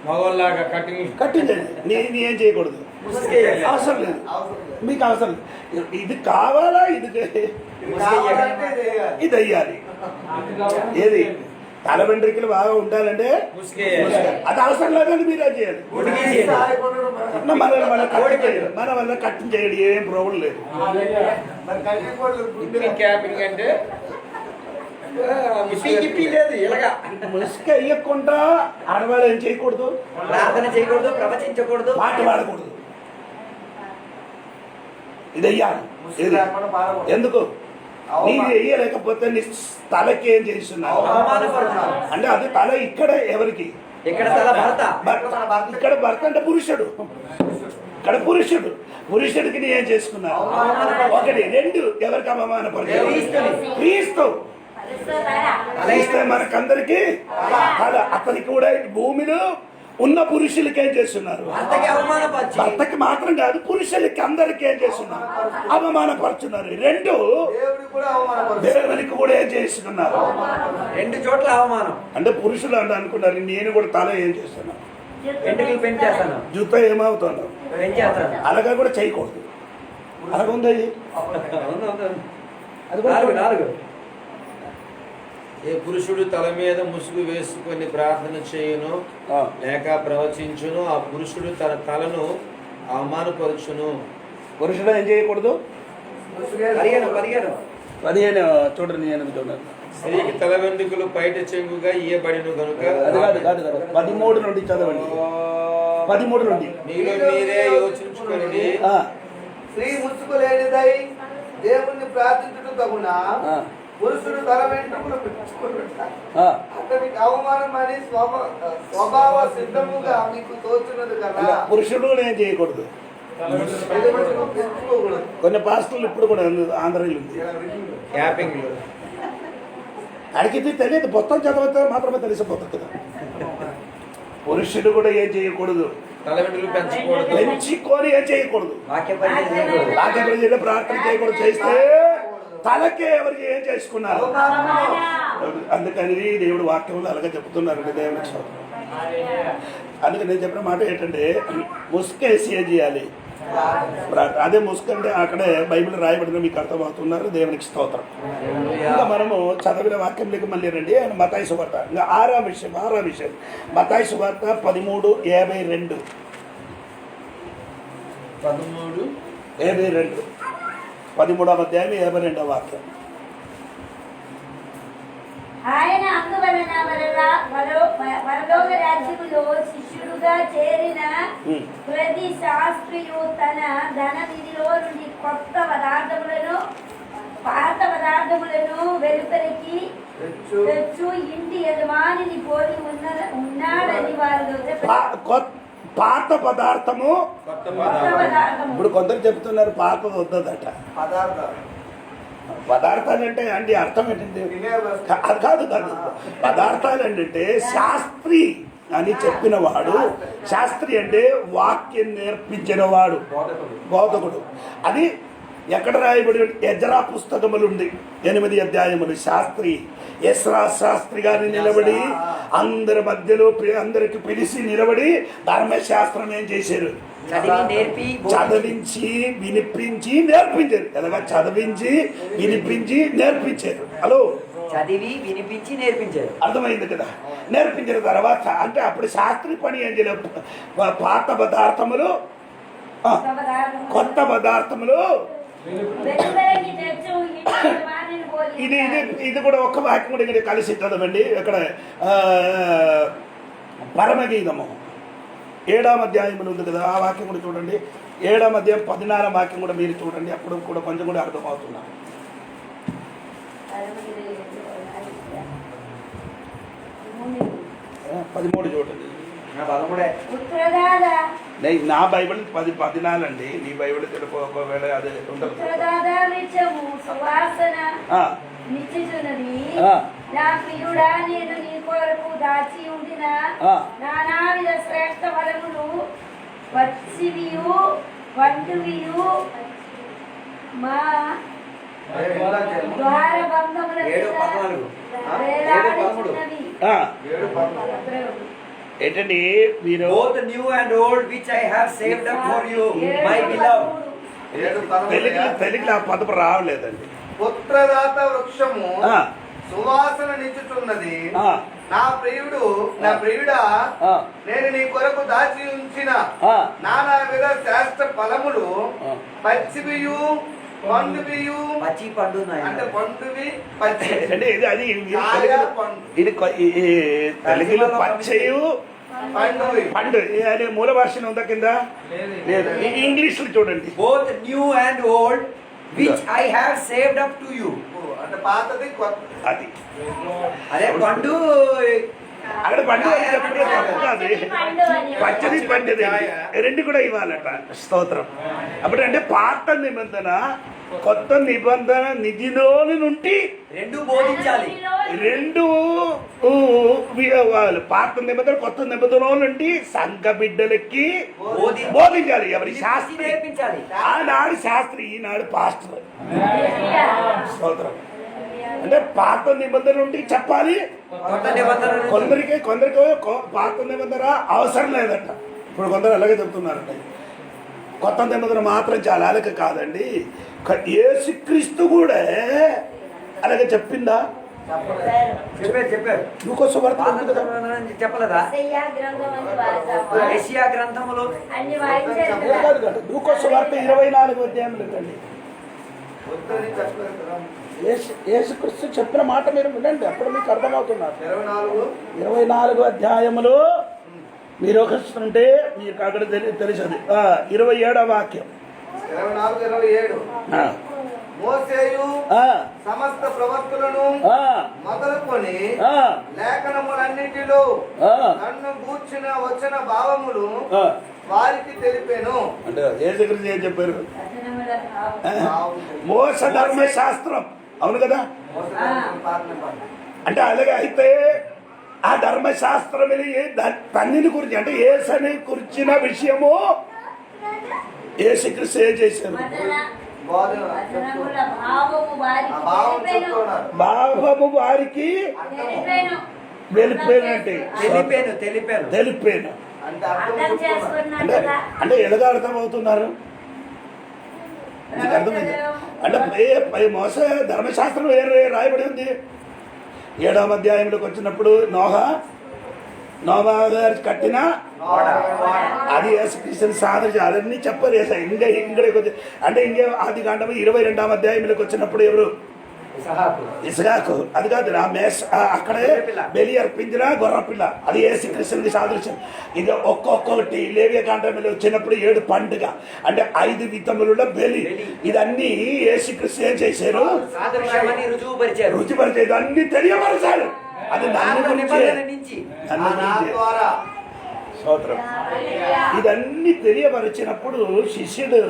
మగవాళ్ళలాగా కట్టి చేయండి. నీ ఏం చేయకూడదు, అవసరం లేదు, మీకు అవసరం లేదు. ఇది కావాలా, ఇది కావాలంటే చేయాలి. ఇది అయ్యాలి. ఏది తల వెంట్రుకలు బాగా ఉండాలంటే అది అవసరం లేదని మీరు అది చేయాలి. మన వల్ల కట్టి చేయడం ఏం ప్రాబ్లం లేదు. క్యాపింగ్ అంటే లేదు. ఇలాగా ముసుగు వేయకుండా ఆడవాళ్ళు ఏం చేయకూడదు, ప్రార్థన చేయకూడదు, ప్రవచించకూడదు, పాట పాడకూడదు. ఇది అయ్యాలి. ఎందుకు నీది వేయలేకపోతే నీ తలకి ఏం చేస్తున్నారు అంటే అది తల ఇక్కడ ఎవరికి, ఇక్కడ తల భర్త, ఇక్కడ భర్త అంటే పురుషుడు, ఇక్కడ పురుషుడికి నీ ఏం చేసుకున్నారు. 1 2 ఎవరికి అవమానపడతారు, క్రీస్తు మనకందరికి తల. అతనికి కూడా భూమిలో ఉన్న పురుషులకి ఏం చేస్తున్నారు, భర్తకి మాత్రం కాదు పురుషులకి అందరికి ఏం చేస్తున్నారు, అవమానపరుచున్నారు. 2 దేవునికి కూడా ఏం చేస్తున్నారు, 2 చోట్ల అవమానం. అంటే పురుషులు అంటే అనుకున్నారు నేను కూడా తల ఏం చేస్తున్నాను, ఎంటుకలు పెంచేస్తాను, జుత్త ఏమవుతున్నావు, పెంచేస్తాను. అలాగా కూడా చేయకూడదు. అలాగ ఉంది అది కూడా 4. ఏ పురుషుడు తల మీద ముసుగు వేసుకొని ప్రార్థన చేయును లేక ప్రవచించును ఆ పురుషుడు తన తలను అవమానపరచును. పురుషుడు ఏం చేయకూడదు, 15 చూడండి, చూడండి. స్త్రీకి తల వెంట్రుకలు బయట చెంగుగా ఇయ్యబడిను కనుక అది కాదు 13 నుండి చదవండి. 13 నుండి మీలో మీరే యోచించుకొని స్త్రీ ముసుగు లేనిదై దేవుణ్ణి ప్రార్థించుట తగునా పురుషుడు తల వెంట్రుకలు పెంచుకున్నట్టు అతనికి అవమానం అని స్వభావ సిద్ధముగా మీకు తోచున్నది కదా. పురుషుడు ఏం చేయకూడదు, పెంచుకోకూడదు. కొన్ని పాస్టర్లు ఇప్పుడు కూడా ఆంధ్రలో ఉంది. క్యాపింగ్లు అడిగితే తెలియదు, మొత్తం చదివితే మాత్రమే తెలిసిపోతుంది కదా. పురుషుడు కూడా ఏం చేయకూడదు, తల వెంట్రుకలు పెంచకూడదు, పెంచుకొని ఏం చేయకూడదు, వాక్య పరిచయం వాక్య ప్రజలు ప్రార్థన చేయకూడదు. చేస్తే తలకే ఎవరికి ఏం చేసుకున్నారు. అందుకని దేవుడు వాక్యంలో అలాగే చెప్తున్నారు. దేవుని స్తోత్రం. అందుకే నేను చెప్పిన మాట ఏంటంటే ముసుకేసి ఏం చేయాలి. అదే ముసుగు అంటే అక్కడే బైబిల్ రాయబడిన మీకు అర్థమవుతున్నారు. దేవునికి స్తోత్రం. ఇంకా మనము చదివిన వాక్యంలోకి మళ్ళీ రండి. ఆయన మత్తాయి సువార్త ఇంకా ఆరో విషయం మత్తాయి సువార్త 13:52 13వ అధ్యాయం 52వ వాక్యం. ఆయన అందువలన పరలోక రాజ్యములో శిష్యుడుగా చేరిన ప్రతి శాస్త్రియు తన ధన నిధిలో నుండి కొత్త పదార్థములను పాత పదార్థములను వెలుపలికి తెచ్చు ఇంటి యజమానిని పోలి ఉన్నాడని వారు పాత పదార్థము కొత్త ఇప్పుడు కొందరు చెప్తున్నారు పాత వద్దదట. పదార్థాలు అంటే అండి అర్థం ఏంటంటే అది కాదు. పదార్థాలు ఏంటంటే శాస్త్రి అని చెప్పిన వాడు. శాస్త్రి అంటే వాక్యం నేర్పించిన వాడు, బోధకుడు. అది ఎక్కడ రాయబడి ఎజ్రా పుస్తకములు ఉంది 8 అధ్యాయములు. శాస్త్రి ఎస్రా శాస్త్రి గారిని నిలబడి అందరి మధ్యలో అందరికి పిలిచి నిలబడి ధర్మశాస్త్రం ఏం చేశారు, చదివించి వినిపించి నేర్పించారు. ఎలాగా చదివించి వినిపించి నేర్పించారు. హలో, చదివి వినిపించి నేర్పించారు. అర్థమైంది కదా. నేర్పించిన తర్వాత అంటే అప్పుడు శాస్త్రి పని ఏం చేయలేదు. పాత పదార్థములు కొత్త పదార్థములు ఇది ఇది ఇది కూడా ఒక్క వాక్యం కూడా ఇక్కడ కలిసి చదవండి. ఇక్కడ పరమగీతము 7వ అధ్యాయములు ఉంది కదా, ఆ వాక్యం కూడా చూడండి. 7వ అధ్యాయం 14వ వాక్యం కూడా మీరు చూడండి. అప్పుడు కూడా కొంచెం కూడా అర్థమవుతున్నారు. 13 చూడండి. నా బైబిల్ 14 అండి. నీ బైబిల్ తెలుపు ఒకవేళ అది ఉండదు. నా ప్రియుడా, నేను నీ కొరకు దాచి ఉండిన నానావిధ శ్రేష్ఠ ఫలములు వచ్చివియు వంటివియు మా ద్వార బంధముల ఏంటండి మీరు Both new and old which I have saved up for you, my beloved. తెలుగులో ఆ పదపు రావలేదండి. పుత్రదాత వృక్షము సువాసన నిచ్చుచున్నది. నా ప్రియుడా, నేను నీ కొరకు దాచి ఉంచిన నానా విధ శ్రేష్ఠ ఫలములు పచ్చివియు పండువియు. పచ్చి పండు అంటే పండువి పచ్చి అంటే ఇది అది ఇది తెలుగులో పచ్చయు పండు అనే మూల భాషను ఉందా కింద లేదు. ఇంగ్లీష్ లో చూడండి. Both new and old which I have saved up to you. అంటే పాతది కొత్త. అది అదే పండు అక్కడ పండు కాదు, పచ్చది పండుది రెండు కూడా ఇవ్వాలట. స్తోత్రం. అప్పుడు అంటే పాత నిబంధన కొత్త నిబంధన నిధిలోని నుండి రెండు బోధించాలి. రెండు పాత నిబంధన కొత్త నిబంధన నుండి సంఘ బిడ్డలకి బోధించాలి. ఎవరి శాస్త్రి నేర్పించాలి. ఆనాడు శాస్త్రి, ఈనాడు పాస్టర్. స్తోత్రం. అంటే పాత నిబంధన నుండి చెప్పాలి. కొందరికి పాత నిబంధన అవసరం లేదట. ఇప్పుడు కొందరు అలాగే చెప్తున్నారంట. కొత్త నిబంధన మాత్రం చాలా అలాగే కాదండి. యేసుక్రీస్తు కూడా అలాగే చెప్పిందా? చెప్పారు. లూకాసు వార్త చెప్పలేదా? యెషయా గ్రంథములు లూకాసు వార్త 24వ అధ్యాయంలో అండి. యేసుక్రీస్తు చెప్పిన మాట మీరు వినండి, అప్పుడు మీకు అర్థమవుతున్నారు. 24వ అధ్యాయములో మీరు ఒకస్తుంటే మీకు అక్కడ తెలిసేది. 27వ వాక్యం. 24:27 మోసేయు సమస్త ప్రవక్తలను మొదలుకొని లేఖనములన్నిటిలో నన్ను గూర్చిన వచ్చిన భావములు వారికి తెలిపాను. అంటే యేసుక్రీస్తు ఏం చెప్పారు? వచనముల భావం. మోస ధర్మశాస్త్రం, అవును కదా? అంటే అలాగే అయితే ఆ ధర్మశాస్త్రం తన్నిని గురించి అంటే యేసుని గురించిన విషయము యేసుక్రీస్తు ఏం చేశారు? వచనముల భావము వారికి తెలిపెను. భావము వారికి తెలిపెను. తెలిపేనంటే తెలిపాను అంటే అర్థం అంటే చేసుకున్నట్టుగా అంటే ఎలాగ అర్థం అవుతున్నారు? మీకు అర్థమైంది? అంటే మోస ధర్మశాస్త్రం రాయబడి ఉంది. 7వ అధ్యాయంలోకి వచ్చినప్పుడు నోహా గారు కట్టిన అది యేసుక్రీస్తుని సాధన అదన్నీ చెప్పారు. ఇంకా ఇక్కడ అంటే ఇంకే ఆది కాండము 22వ అధ్యాయంలోకి వచ్చినప్పుడు ఎవరు? ఇస్హాకు. అది కాదు అక్కడే బలి అర్పించిన గొర్రెపిల్ల, అది యేసుక్రీస్తుని సాదృశ్యం. ఇక ఒక్కొక్కటి లేవియ కాండములు వచ్చినప్పుడు 7 పండుగ అంటే 5 విధముల బలి. ఇదన్నీ యేసుక్రీస్తు ఏం చేశారు? రుచిపరిచేది అన్ని తెలియపరిచారు. అది నన్ను గురించి స్తోత్రం. ఇదన్నీ తెలియపరిచినప్పుడు శిష్యుడు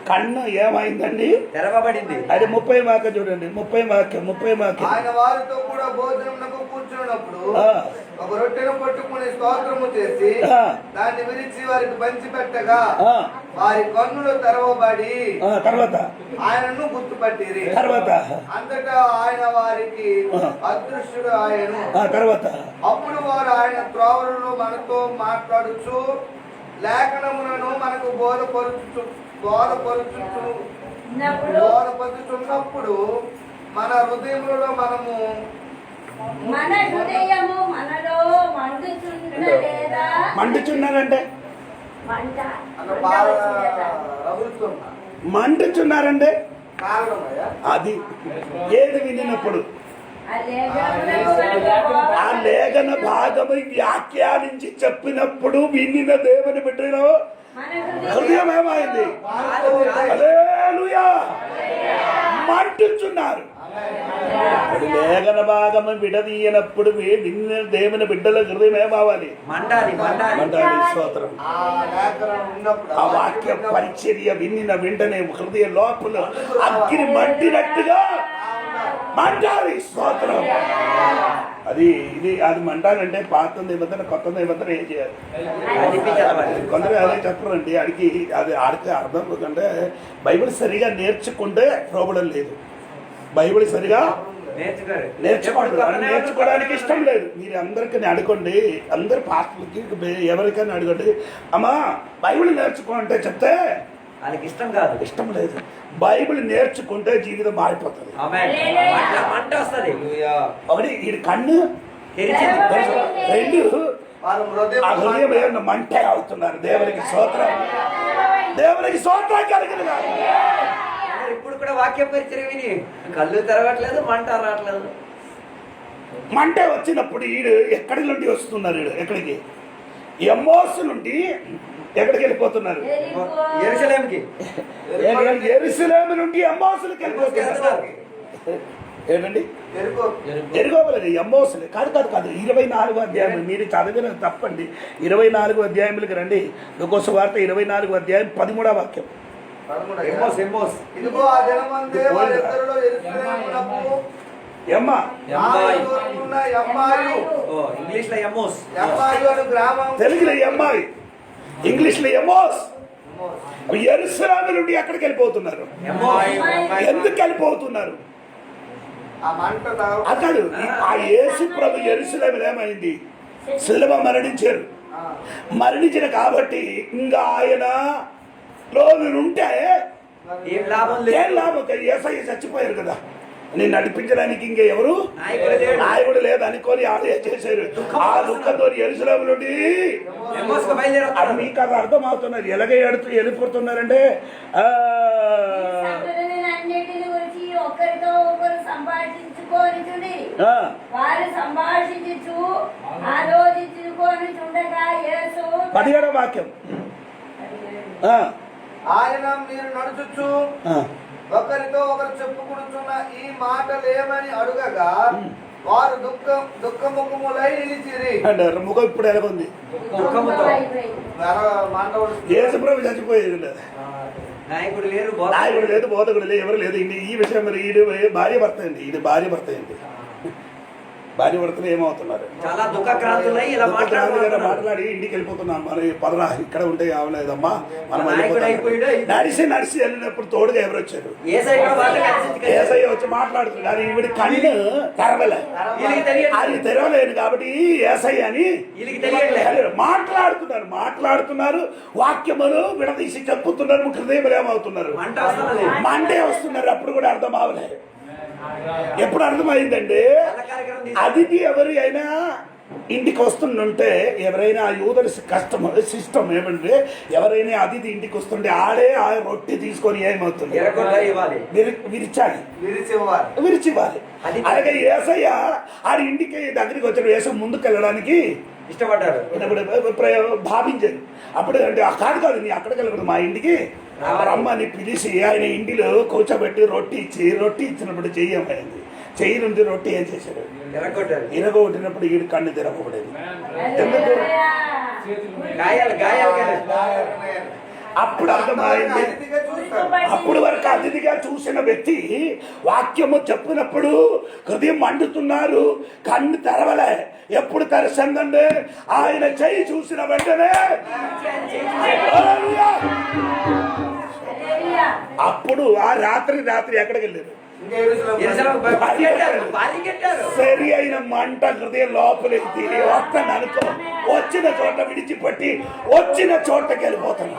కన్ను ఏమైందండి? తెరవబడింది. అది 30 వాక్యం చూడండి. 30 వాక్యం. ఆయన వారితో కూడా భోజనమునకు కూర్చున్నప్పుడు ఒక రొట్టెను పట్టుకుని స్తోత్రము చేసి దాన్ని విరిచి వారికి పంచిపెట్టగా వారి కన్నులు తెరవబడి తర్వాత ఆయనను గుర్తుపట్టిరి. తర్వాత అంతటా ఆయన వారికి అదృశ్యుడు ఆయను. తర్వాత అప్పుడు వారు ఆయన త్రోవలలో మనతో మాట్లాడుచు లేఖనములను మనకు బోధపరుచుచున్నప్పుడు మన హృదయములలో మన హృదయము మనలో మండుచున్నదేదా? మండుచున్నారంటే మంట అన్న బాగా రగులుతున్నా మండుచున్నారంటే కారణమయ్యా అది ఏది వినినప్పుడు ఆ లేఖన భాగము వ్యాఖ్యానించి చెప్పినప్పుడు వినిన దేవుని బిడ్డలో హృదయం ఏమైంది? హల్లెలూయా! మంటుచున్నారు. లేఖన భాగము విడదీయనప్పుడు విన్న దేవుని బిడ్డల హృదయం ఏమవ్వాలి? మండాలి. స్తోత్రం. ఆ వాక్య పరిచర్య విన్న వెంటనే హృదయ లోపల అగ్ని మండినట్టుగా మంటాలి. స్తోత్రం. అది మంటాలంటే పాత నిబంధన కొత్త నిబంధన ఏం చేయాలి? కొందరు అదే చెప్పరండి. ఆడికి అర్థం అంటే బైబిల్ సరిగా నేర్చుకుంటే ప్రోబడం లేదు. బైబిల్ సరిగా నేర్చుకోవడానికి ఇష్టం లేదు. మీరు అందరికీ అడగండి, అందరు పాస్టర్లకి ఎవరికైనా అడగండి, అమ్మా బైబిల్ నేర్చుకోంటే చెప్తే వాళ్ళకి ఇష్టం కాదు, ఇష్టం లేదు. బైబిల్ నేర్చుకుంటే జీవితం మారిపోతుంది. మంట వస్తుంది. ఒకటి ఈ కన్ను, 2 ఆ హృదయం ఏమన్నా మంటే అవుతున్నారు. దేవునికి స్తోత్రం. దేవునికి స్తోత్రం కలిగిన ఇప్పుడు కూడా వాక్య పరిచయం విని కళ్ళు తెరవట్లేదు, మంట రావట్లేదు. మంటే వచ్చినప్పుడు ఈడు ఎక్కడి నుండి వస్తున్నారు? ఈడు ఎక్కడికి? ఎమ్మోసు నుండి ఎక్కడికి వెళ్ళిపోతున్నారు? యెరూషలేము నుండి ఎమ్మోసులకు వెళ్ళిపోతున్నారు. ఏంటండి? ఎరుగోబలేదు, ఎమ్మోసులు కాదు. 24వ అధ్యాయం మీరు చదివిన తప్పండి. 24వ అధ్యాయములకి రండి. లూకా సువార్త 24వ అధ్యాయం 13వ వాక్యం. ఇదిగో ఆ దినమందే వారిద్దరిలో యెరూషలేమునకు ఇంగ్లీష్ లో ఎమ్మోస్, తెలుగులో ఎమ్మాయి, ఇంగ్లీష్ లో ఎమ్మోస్. యెరూషలేము నుండి ఎక్కడికి వెళ్ళిపోతున్నారు? ఎందుకు వెళ్ళిపోతున్నారు? అతడు ఆ యేసు ప్రభు యెరూషలేములో ఏమైంది? శిలువ మరణించిన కాబట్టి ఇంకా ఆయన ఉంటే ఏం లాభం? యేసయ్య చచ్చిపోయారు కదా, నేను నడిపించడానికి ఇంకా ఎవరు నాయకుడు లేదు అనుకొని ఆలయ చేశారు. ఆ దుఃఖంతో యెరూషలేము నుండి అది మీకు అది అర్థం అవుతున్నారు. ఎలాగ వెళ్ళిపోతున్నారంటే ఒకరితో ఒకరు సంభాషించుకొని వారు సంభాషించు ఆలోచించుకొని చూడగా యేసు 17వ వాక్యం. ఆయన మీరు నడుచుచు ఒకరితో ఒకరు చెప్పుకుంటున్న ఈ మాటలు ఏమని అడుగగా వారు దుఃఖముఖములై నిలిచిరి. అంటే ముఖం ఇప్పుడు ఎలాగుంది? దుఃఖముతో మాట యేసుప్రభు చచ్చిపోయేది, నాయకుడు లేరు, నాయకుడు లేదు, బోధకుడు లేదు, ఎవరు లేదు. ఈ విషయం మరి ఈడు భార్య భర్త అండి, ఇది భార్య భర్త అండి. భార్య భర్తలు ఏమవుతున్నారు? చాలా దుఃఖక్రాంతులై ఇలా మాట్లాడి ఇంటికి వెళ్ళిపోతున్నాను. మరి పదరా ఇక్కడ ఉంటే కావలేదమ్మా, మనం నాయకుడు అయిపోయాడు. నడిచి వెళ్ళినప్పుడు తోడుగా ఎవరు వచ్చారు? యేసయ్య కూడా వాళ్ళకి కలిసి ఏసయ్య వచ్చి మాట్లాడుతున్నారు. ఈవిడి కళ్ళు తెరవలే, వీళ్ళకి తెలియదు. అది తెరవలేదు కాబట్టి ఏసయ్య అని వీళ్ళకి తెలియట్లేదు. మాట్లాడుతున్నారు, వాక్యములు విడదీసి చెప్పుతున్నారు. హృదయం ఏమవుతున్నారు? మంట వస్తున్నది. మండే వస్తున్నారు. అప్పుడు కూడా అర్థం అవలే. ఎప్పుడు అర్థమైందండి? అతిథి ఎవరు అయినా ఇంటికి వస్తుంటే, ఎవరైనా యూదర్ సిస్టమ్ ఏమంటే, ఎవరైనా అతిథి ఇంటికి వస్తుంటే ఆడే ఆ రొట్టె తీసుకొని ఏమవుతుంది? విరిచాలి, విరిచివ్వాలి. అలాగే యేసయ్య ఆడి ఇంటికి దగ్గరికి వచ్చాడు. యేసు ముందుకు వెళ్ళడానికి ఇష్టపడ్డారు, భావించారు. అప్పుడు అంటే కాదు నీ అక్కడికి వెళ్ళకూడదు, మా ఇంటికి రమ్మని పిలిచి ఆయన ఇంటిలో కూర్చోబెట్టి రొట్టె ఇచ్చినప్పుడు చెయ్యమైంది. చెయ్యి నుండి రొట్టె ఏం చేశాడు? ఇరగొట్టినప్పుడు ఈడు కన్ను తెరవబడేది. ఎందుకు? అప్పుడు అర్థమైంది. అప్పుడు వరకు అతిథిగా చూసిన వ్యక్తి వాక్యము చెప్పినప్పుడు హృదయం మండుతున్నారు, కన్ను తెరవలే. ఎప్పుడు తెరచందండి? ఆయన చెయ్యి చూసిన వెంటనే అప్పుడు ఆ రాత్రి ఎక్కడికి వెళ్ళారు? సరి అయిన మంట హృదయం లోపలికి వస్తాను అనుకో, వచ్చిన చోట విడిచిపెట్టి వచ్చిన చోటకి వెళ్ళిపోతాను.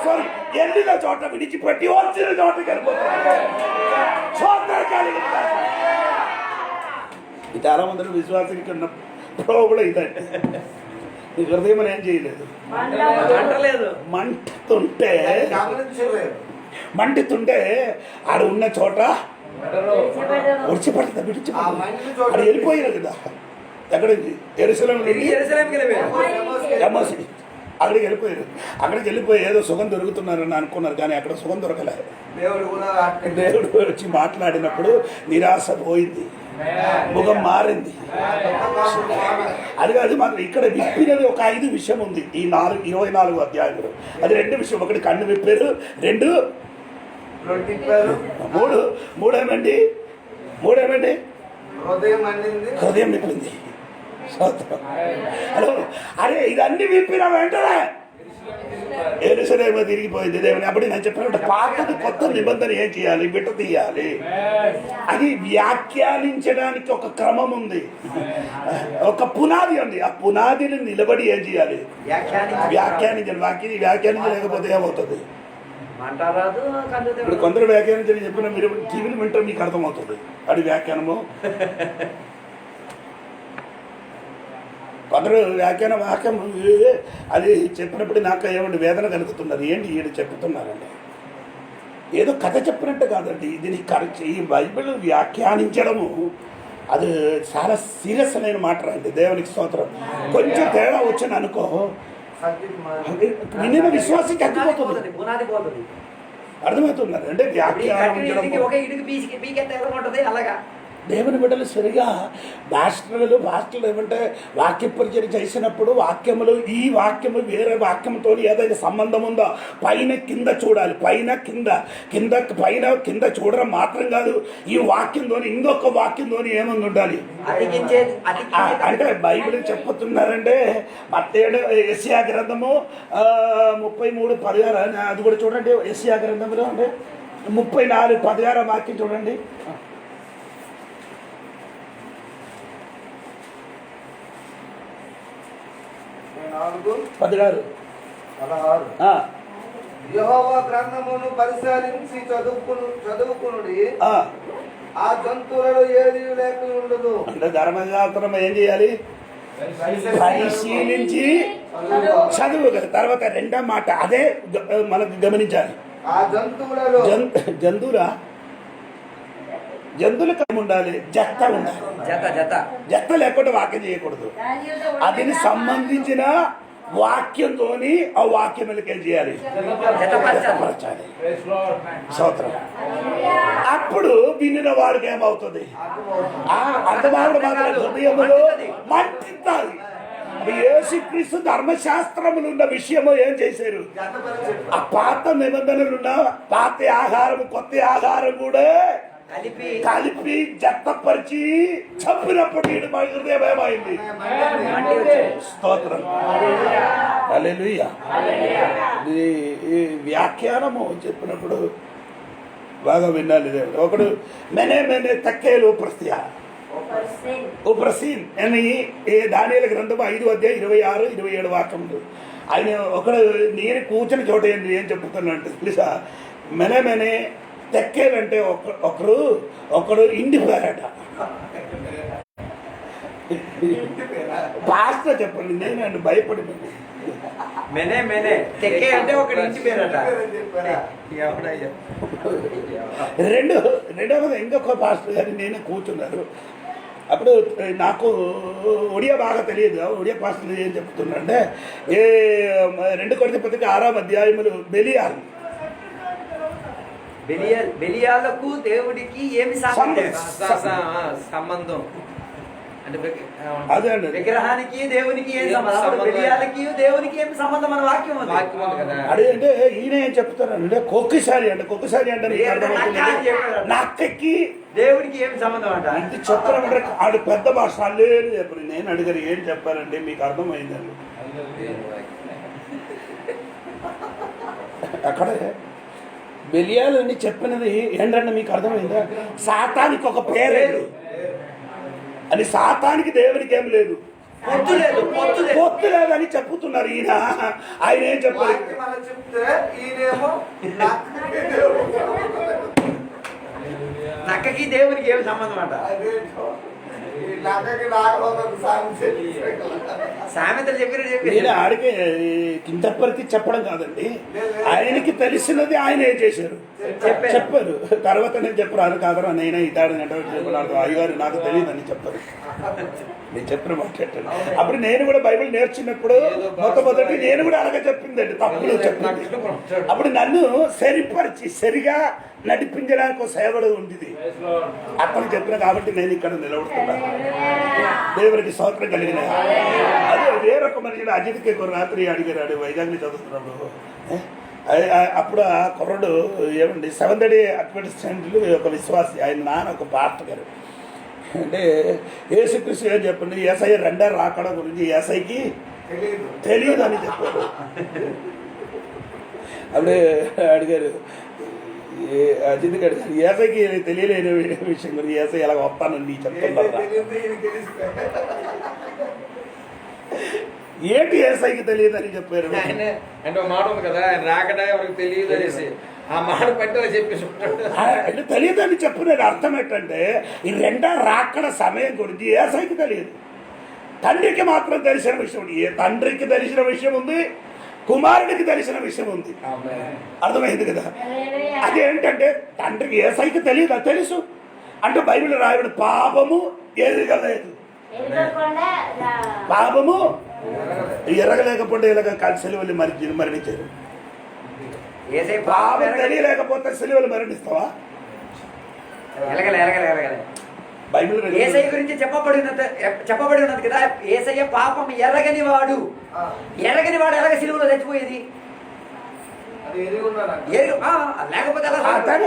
సారీ, వెళ్ళిన చోట విడిచిపెట్టి వచ్చిన చోటకి వెళ్ళిపోతాను. చాలా మంది విశ్వాసానికి ఉన్న ప్రోబ్లం ఇదండి. నీ హృదయం ఏం చేయలేదు, మంటుతుంటే ఆడు ఉన్న చోట విడిచిపెడతా అది వెళ్ళిపోయారు కదా. ఎక్కడికి? యెరూషలేము నుండి అక్కడికి వెళ్ళిపోయారు. అక్కడికి వెళ్ళిపోయి ఏదో సుఖం దొరుకుతున్నారని అనుకున్నారు, కానీ అక్కడ సుఖం దొరకలేదు. దేవుడు వచ్చి మాట్లాడినప్పుడు నిరాశ పోయింది, ముఖం మారింది. అది మాత్రం ఇక్కడ విప్పినది ఒక 5 విషయం ఉంది ఈ 24 అధ్యాయంలో. అది 2 విషయం. ఒకటి కన్ను విప్పారు, 2 మూడేమండి హృదయం విప్పింది. హలో, అరే ఇదన్నీ విప్పిన వెంటనే యెరూషలేము తిరిగిపోయింది దేవుని. అప్పుడు నేను చెప్పినట్టు పాతది కొత్త నిబంధన ఏం చేయాలి? బిడ్డ తీయాలి. అది వ్యాఖ్యానించడానికి ఒక క్రమం ఉంది, ఒక పునాది ఉంది. ఆ పునాదిని నిలబడి ఏం చేయాలి? వ్యాఖ్యానించలేకపోతే ఏమవుతుంది? ఇప్పుడు కొందరు వ్యాఖ్యానించని చెప్పిన మీరు టీవీలు వింటారు, మీకు అర్థమవుతుంది అది వ్యాఖ్యానము. కొందరు వాక్యం అది చెప్పినప్పుడు నాకు ఏమంటే వేదన కలుగుతున్నారు. ఏంటి ఈడు చెప్తున్నారండి? ఏదో కథ చెప్పినట్టు కాదండి. దీన్ని ఈ బైబిల్ వ్యాఖ్యానించడము అది చాలా సీరియస్ అయిన మాట అండి. దేవునికి స్తోత్రం. కొంచెం తేడా వచ్చింది అనుకో, నిన్న విశ్వాసం తగ్గిపోతుంది. అర్థమవుతున్నారు అంటే దేవుని బిడ్డలు సరిగా పాస్టర్లు ఏమంటే వాక్య పరిచయం చేసినప్పుడు వాక్యములు ఈ వాక్యము వేరే వాక్యంతో ఏదైనా సంబంధం ఉందో పైన కింద చూడాలి. పైన కింద చూడడం మాత్రం కాదు, ఈ వాక్యంతో ఇంకొక వాక్యంతో ఏముంది ఉండాలి అంటే బైబిల్ చెప్పుతున్నారంటే మత్తయి యెషయా గ్రంథము 33:16 అది కూడా చూడండి. యెషయా గ్రంథంలో అంటే 34:16 వాక్యం చూడండి. 16 యెహోవా గ్రంథమును పరిశీలించి చదువుకునుడి, ఆ జంతువులలో ఏది లేక ఉండదు. అంటే ధర్మశాస్త్రం ఏం చేయాలి? పరిశీలించి చదువు కదా. తర్వాత 2వ మాట అదే మనకు గమనించాలి. ఆ జంతువులలో జంతువులకు ఉండాలి, జత ఉండాలి. జత లేకుండా వాక్యం చేయకూడదు. అదిని సంబంధించిన వాక్యంతోని ఆ వాక్యములకి ఏం చేయాలి? జతపరచాలి. స్తోత్రం. అప్పుడు వినిన వాడికి ఏమవుతుంది? అర్థమావుడు మాత్రం హృదయములో మంటించాలి. యేసుక్రీస్తు ధర్మశాస్త్రములు ఉన్న విషయము ఏం చేశారు? ఆ పాత నిబంధనలున్న పాత ఆహారం కొత్త ఆహారం కూడా కలిపి జతపరిచి చంపినప్పుడు మా హృదయం ఏమైంది? స్తోత్రం. హల్లెలూయా. ఈ వ్యాఖ్యానము చెప్పినప్పుడు బాగా వినాలి. ఒకడు మెనే మెనే తక్కేలు ప్రస్తియా ఉపరసీన్ అని దానియేలు గ్రంథం 5:26-27 వాక్యములు. ఆయన ఒకడు నేను కూర్చుని చోట ఏంటి ఏం చెప్తున్నానంటే తెలుసా? మెనే మెనే తెక్కేలంటే ఒకడు ఇంటి పేరట. పాస్టర్ చెప్పండి, నేను భయపడిపోయింది. మెనే మెనే తెక్కే అంటే ఒకటి ఇంటి పేరట. రెండవది ఇంకొక పాస్టర్ గారు నేను కూర్చున్నారు. అప్పుడు నాకు ఒడియా బాగా తెలియదు. ఒడియా పాస్టర్ ఏం చెప్తున్నారంటే 2 కొరింథీ పత్రిక 6వ అధ్యాయములు బెలియాలు బెలియాలకు దేవుడికి ఏమి సంబంధం అంటే అదే అండి. విగ్రహానికి దేవునికి ఏం సంబంధం? బెలియాలకి దేవునికి ఏమి సంబంధం అని వాక్యం ఉంది. అదే అంటే ఈయన ఏం చెప్తారంటే కొక్కిసారి అంటే నక్కకి దేవుడికి ఏమి సంబంధం అంట? అంటే చెప్తారంటే ఆడు పెద్ద భాష లేదు చెప్పండి. నేను అడిగారు ఏం చెప్పారంటే మీకు అర్థమైందండి. అక్కడే బెలియాలు అని చెప్పినది ఏంటంటే మీకు అర్థమైందా? సాతానికి ఒక పేరేడు అని, సాతానికి దేవునికి ఏం లేదు, పొత్తు లేదని చెప్పుతున్నారు. ఆయన ఏం చెప్పారు? నక్కకి దేవునికి ఏమి సంబంధం అంట? సామెతలు నేను ఆడికి కింతపరిచి చెప్పడం కాదండి. ఆయనకి తెలిసినది ఆయన ఏం చేశారు చెప్పారు. తర్వాత నేను చెప్పాను కాదరా నైనా ఇతాడని అంటే చెప్పాను అయ్యగారు నాకు తెలియదు అని చెప్పారు. నేను చెప్పిన మాట్లాడాను. అప్పుడు నేను కూడా బైబిల్ నేర్చుకున్నప్పుడు మొట్టమొదటి నేను కూడా అలాగే చెప్పిందండి, తప్పులు చెప్పింది. అప్పుడు నన్ను సరిపరిచి సరిగా నడిపించడానికి ఒక సేవడు ఉండేది అతను చెప్పిన కాబట్టి నేను ఇక్కడ నిలబడుతున్నాను. దేవునికి స్తోత్రం కలిగిన. అదే వేరొక మనిషిని అజిత్కి ఒక రాత్రి అడిగాడు వైజాగ్ని చదువుతున్నప్పుడు. అప్పుడు ఆ కుర్రడు ఏమండి 7th Day అడ్వెంటిస్టులు ఒక విశ్వాసి, ఆయన నాన్న ఒక పాస్టర్ గారు. అంటే యేసుక్రీస్తు ఏం చెప్పండి, యేసయ్య రెండో రాకడ గురించి యేసయ్యకి తెలియదు అని చెప్పారు. అప్పుడే అడిగారు అజిత్ అడిగారు యేసయ్యకి తెలియలేని విషయం గురించి యేసయ్య ఎలా వస్తానని నీ చెప్తున్నారు. ఏంటి యేసయ్యకి తెలియదు అని చెప్పారు. అంటే ఒక మాట ఉంది కదా, ఆయన రాకడా ఎవరికి తెలియదు అనేసి ఆ మాట పట్టి చెప్పేసి అంటే తెలియదు అని చెప్పిన అర్థం ఏంటంటే ఈ రెండో రాకడ సమయం గురించి యేసయ్యకి తెలియదు. తండ్రికి మాత్రం తెలిసిన విషయం ఉంది. తండ్రికి తెలిసిన విషయం ఉంది, కుమారుడికి తెలిసిన విషయం ఉంది. అర్థమైంది కదా? అదేంటంటే తండ్రికి యేసయ్యకి తెలియదు, అది తెలుసు. అంటే బైబిల్ రాయబడి పాపము ఎరగలేదు, పాపము ఎరగలేకపోతే ఇలాగ సెలవులు మరణించారు. పాపం తెలియలేకపోతే సెలవులు మరణిస్తావా? బైబిల్ యేసయ్య గురించి చెప్పబడి ఉన్నది కదా, యేసయ్య పాపం ఎరగని వాడు ఎలాగ సిలువలో చచ్చిపోయేది? లేకపోతే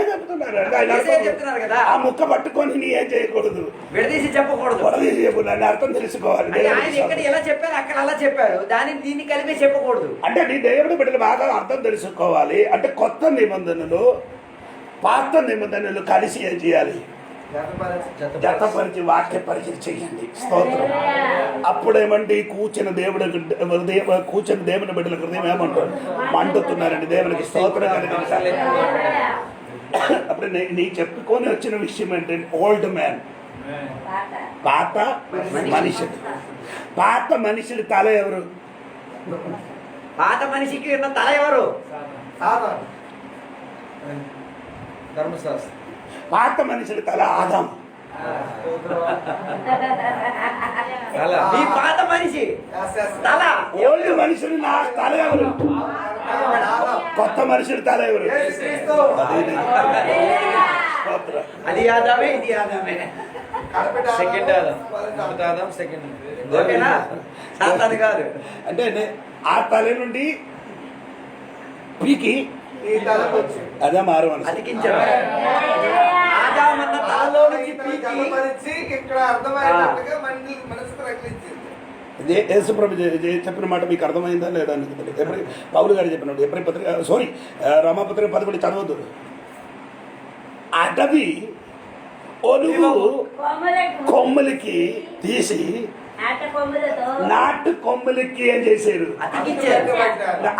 చెప్తున్నారు కదా, ఆ ముక్క పట్టుకొని నీ ఏం చేయకూడదు, విడదీసి చెప్పకూడదు, అర్థం తెలుసుకోవాలి. ఆయన ఎక్కడ ఎలా చెప్పారు అక్కడ అలా చెప్పారు, దీన్ని కలిపి చెప్పకూడదు. అంటే నీ దేవుడి బిడ్డలు బాగా అర్థం తెలుసుకోవాలి. అంటే కొత్త నిబంధనలు పాత నిబంధనలు కలిసి ఏం చేయాలి? జతపరిచి వాక్య పరిచయం చెయ్యండి. స్తోత్రం. అప్పుడేమంటే కూర్చుని దేవుని బిడ్డల హృదయం ఏమంటారు? మండుతున్నారండి. దేవునికి స్తోత్రం కలిగించాలి. అప్పుడు నీ చెప్పుకొని వచ్చిన విషయం ఏంటంటే ఓల్డ్ మ్యాన్, పాత మనుషుడు. పాత మనుషుడి తల ఎవరు? పాత మనిషికి ఉన్న తల ఎవరు? ధర్మశాస్త్రం. పాత మనుషుడి తల ఆదాం. తల. మీ పాత మనిషి తల ఓల్డ్ మనుషుడు నా తల ఎవరు, కొత్త మనుషుడు తల ఎవరు? యేసుక్రీస్తు. స్తోత్రం. అది ఆదామే ఇది ఆదామే. సెకండ్ ఆదాం, మొదటి ఆదాం, సెకండ్. ఓకేనా? సాతాను కాదు. అంటే ఆ తల నుండి పీకి ఈ తలకు వచ్చి అదే మారు మనసు. అతికించాడు. ఆదామన్న తలలో నుంచి పీకి జతపరిచి ఇక్కడ అర్థమయ్యేటట్టుగా మనసుకు రగిలించింది. యేసుప్రభు చెప్పిన మాట మీకు అర్థమైందా లేదా అని ఎప్పుడు పౌలు గారు చెప్పినప్పుడు ఎప్పుడు పత్రిక సారీ రామపత్రిక 11 చదవద్దు. అడవి ఒలువు కొమ్ములకి తీసి ఆట కొమ్ములతో నాటు కొమ్ములకి ఏం చేశారు? అతికించాడు.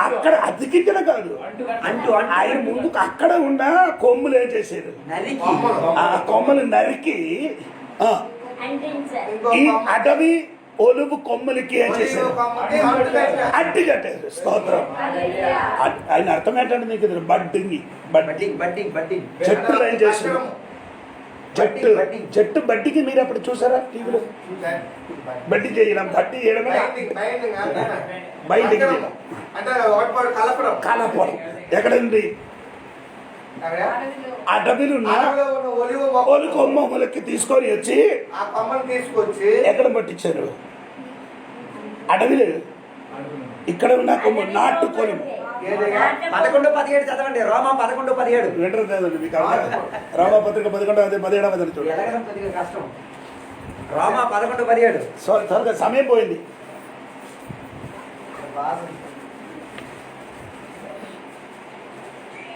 అక్కడ అతికించడం కాదు, అంటూ ఆయన ముందుకు అక్కడ ఉన్న కొమ్ములు ఏం చేశారు? నరికి ఆ కొమ్మలు నరికి ఆ, అంటించారు. ఇంకో ఈ కొమ్మ- అడవి ఒలువు కొమ్ములకి ఏం ఒలివ చేశారు? కొమ్మకి అంటుకట్టారు. అడ్డు కట్టారు. స్తోత్రం. ఆయన అర్థం ఏంటంటే మీకు ఇది బడ్డింగ్ బడ్డింగ్ బడ్డింగ్ బడ్డింగ్ చెట్టులు ఏం చేశారు? చెట్టు చెట్టు బడ్డికి మీరు అప్పుడు చూసారా టీవీలో? బడ్డి చేయడం, బడ్డి చేయడమే బైండింగ్ అంటే బైండింగ్ కట్టడం. అంటే ఒకటి పాటు కలపడం. కాలపోవడం. ఎక్కడండి? అక్కడ అడవిలో ఉన్న అడవిలో ఉన్న ఒలివ మొక్క, ఒలు కొమ్మలకి తీసుకొని వచ్చి ఆ కొమ్మని తీసుకొచ్చి ఎక్కడ పట్టించారు? అడవిలో ఇక్కడ ఉన్న కొమ్మ నాటు కొలుము. ఏదైనా 11:17 చదవండి. రోమా 11:17. వింటర్ లేదండి మీకు రామపత్రిక 11 అదే 17 చూడండి. ఎలాగడం కొద్దిగా కష్టం. రోమా 11:17. సారీ త్వరగా సమయం పోయింది.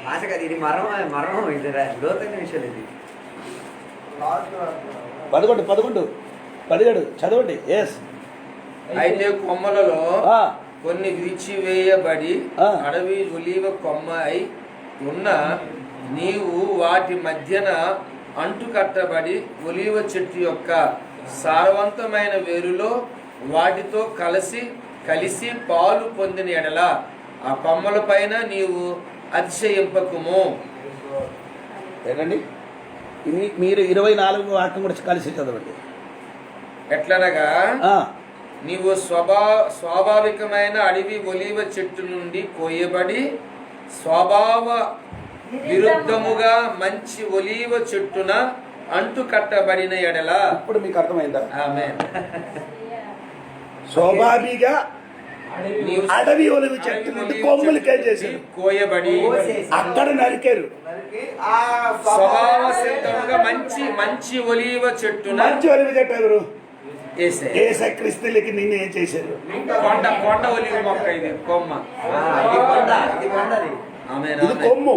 భాష గారు ఇది మరణం ఇది లోతైన విషయాలు ఇది. 11 17 చదవండి. ఎస్. అయితే కొమ్మలలో కొన్ని విరిచివేయబడి అడవి ఒలీవ కొమ్మ అయి ఉన్న నీవు వాటి మధ్యన అంటుకట్టబడి ఒలీవ చెట్టు యొక్క సారవంతమైన వేరులో వాటితో కలిసి పాలు పొందిన ఎడల ఆ కొమ్మల పైన నీవు అతిశయింపకుము. ఏంటండి ఇది? మీరు 24 వాక్యం కూడా కలిసి చదవండి. ఎట్లనగా ఆ, నీవు స్వాభావికమైన అడవి ఒలీవ చెట్టు నుండి కోయబడి స్వభావ విరుద్ధముగా మంచి ఒలీవ చెట్టున అంటు కట్టబడిన ఎడల. ఇప్పుడు మీకు అర్థమైందా? ఆమేన్. స్వాభావిగా నీవు అడవి ఒలివి చెట్టు నుండి కొమ్ములకేం చేశారు? కోయబడి అక్కడ నరికారు. నరికి ఆ స్వభావ సిద్ధముగా మంచి ఒలీవ చెట్టున మంచి ఒలివి చెట్టు ఎవరు? వేసే యేసుక్రీస్తులకి నిన్ను ఏం చేశారు? కొండ ఒలీవ మొక్క ఇది కొమ్మ. ఇది కొండది. ఆమేన్, ఇది ఆమేన్. కొమ్ము.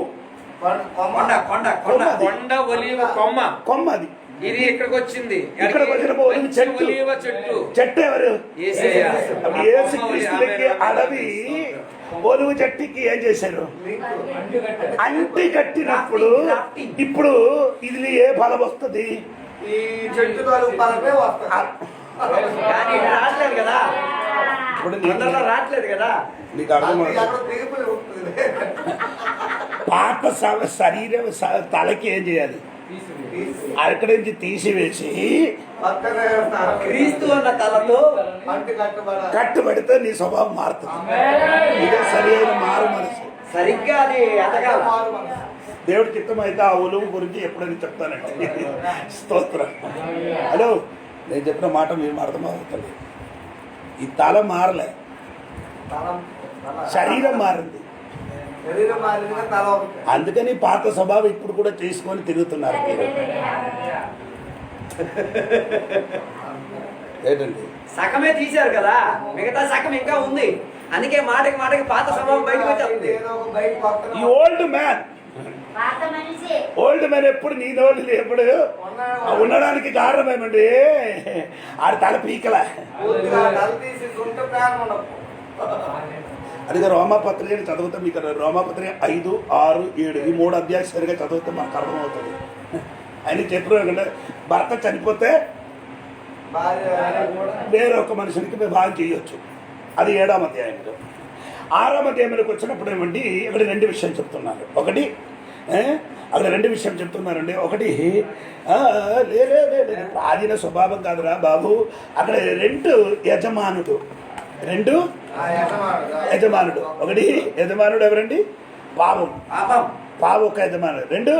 కొండ ఒలీవ కొమ్మ. కొమ్మ అది. ఇది ఇక్కడికి వచ్చింది. ఇక్కడికి వచ్చినప్పుడు ఒలివ మంచి చెట్టు. ఒలీవ చెట్టు చెట్టు ఎవరు? యేసయ్య. అప్పుడు యేసుక్రీస్తులకి అడవి ఒలువు చెట్టుకి ఏం చేశారు? అంటి కట్టినప్పుడు ఇప్పుడు ఇది ఏ ఫలం వస్తుంది? ఈ చెట్టు తాలూకు పలపే వస్తుంది. కానీ ఇది రావట్లేదు కదా. ఇప్పుడు తొందరలో రావట్లేదు కదా. నీకు అర్థమవుతుంది. అక్కడ దిగుపులు ఉంటుంది. పాత శరీరం తలకి ఏం చేయాలి? అక్కడి నుంచి తీసివేసి పక్కన వేస్తారు. క్రీస్తు అన్న తలతో అంటు కట్టబడాలి. కట్టుబడితే నీ స్వభావం మారుతుంది. ఇదే సరి అయిన మారు మనసు. సరిగ్గా అది ఎదగాలి. మారు మనసు. దేవుడి చిత్తం అయితే ఆ ఒలువు గురించి ఎప్పుడైనా చెప్తానండి. స్తోత్రం. హలో, నేను చెప్పిన మాట మీరు అర్థమవుతుంది. ఈ తల మారలే, శరీరం మారింది. శరీరం మారిన తల ఒకటి. అందుకని పాత స్వభావం ఇప్పుడు కూడా చేసుకొని తిరుగుతున్నారు మీరు. ఏంటండి? సగమే తీశారు కదా, మిగతా సగం ఇంకా ఉంది. అందుకే మాటకి పాత స్వభావం బయటకు వచ్చేస్తుంది. ఏదో ఒక బయట పక్కన ఈ ఓల్డ్ మ్యాన్ ఎప్పుడు నీ నోళ్ళు ఎప్పుడు ఉండడానికి కారణం ఏమండి? ఆడ తల పీకలే. పూర్తిగా తల తీసి ఉంటే ప్రాణం ఉండదు. అదిగా రోమాపత్రిక చదివితే మీకు రోమాపత్రిక 5, 6, 7 ఈ 3 అధ్యాయాలు సరిగా చదివితే మాకు అర్థమవుతుంది. ఆయన చెప్పిన భర్త చనిపోతే వేరొక మనుషునికి వివాహం చేయొచ్చు. అది 7వ అధ్యాయంలో. 6వ అధ్యాయంలోకి వచ్చినప్పుడు ఏమండి ఇక్కడ 2 విషయాలు చెప్తున్నారు. ఒకటి అక్కడ రెండు విషయం చెప్తున్నారండి. ఒకటి లే లే లే లే, ప్రాచీన స్వభావం కాదురా బాబు. అక్కడ రెండు యజమానుడు, రెండు యజమానుడు. ఒకటి యజమానుడు ఎవరండి? పాపం. పాపం పాపం ఒక యజమానుడు. రెండు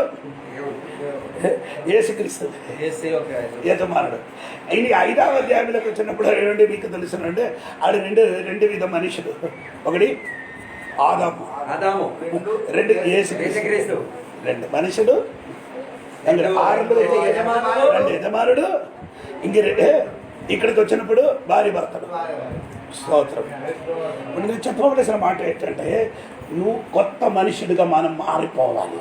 యేసుక్రీస్తు యేసే ఒక యజమానుడు. ఇది 5వ అధ్యాయంలోకి వచ్చినప్పుడు ఏమంటే మీకు తెలుసునంటే ఆడ రెండు విధ మనుషులు. ఒకటి ఆదాము, ఆదాము రెండు యేసుక్రీస్తు. యేసుక్రీస్తు రెండు మనుషులు, ఆరులు, రెండు యజమానుడు. ఇక్కడికి వచ్చినప్పుడు భార్య భర్తలు. స్తోత్రం. ఇప్పుడు నేను చెప్పవలసిన మాట ఏంటంటే నువ్వు కొత్త మనుషుడిగా మనం మారిపోవాలి.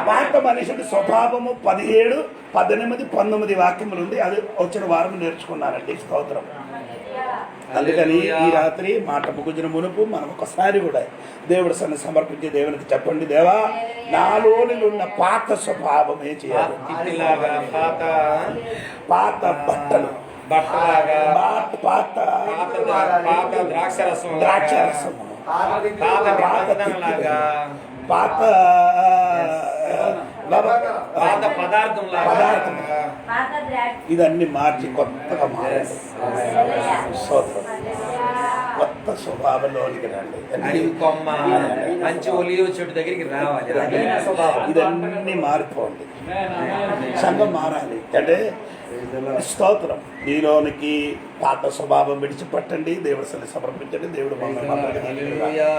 పాత మనుషుడి స్వభావము 17, 18, 19 వాక్యములు ఉంది. అది వచ్చిన వారం నేర్చుకున్నానండి. స్తోత్రం. అందుకని ఈ రాత్రి మాట ముగించిన మునుపు మనం ఒకసారి కూడా దేవుడి సన్ని సమర్పించి దేవునికి చెప్పండి, దేవా నాలోని ఉన్న పాత స్వభావం ఏం చేయాలి? తిత్తిలాగా, పాత బట్టలు, బట్టలాగా, పాత పాత ద్రాక్షరసం, ద్రాక్షరసము, పాత ప్రార్థనలాగా, పాత పాత పదార్థం పదార్థం. పాత ద్రాక్ష ఇదన్నీ మార్చి కొత్తగా మారాలి. స్తోత్రం. కొత్త స్వభావంలోనికి రండి. అడవి కొమ్మ మంచి ఒలివ చెట్టు దగ్గరికి రావాలి. ఇదన్నీ మారిపోండి. సంఘం మారాలి అంటే స్తోత్రం. నీలోనికి పాత స్వభావం విడిచిపెట్టండి, దేవుడి సన్ని సమర్పించండి. దేవుడు మమ్మల్ని హల్లెలూయా.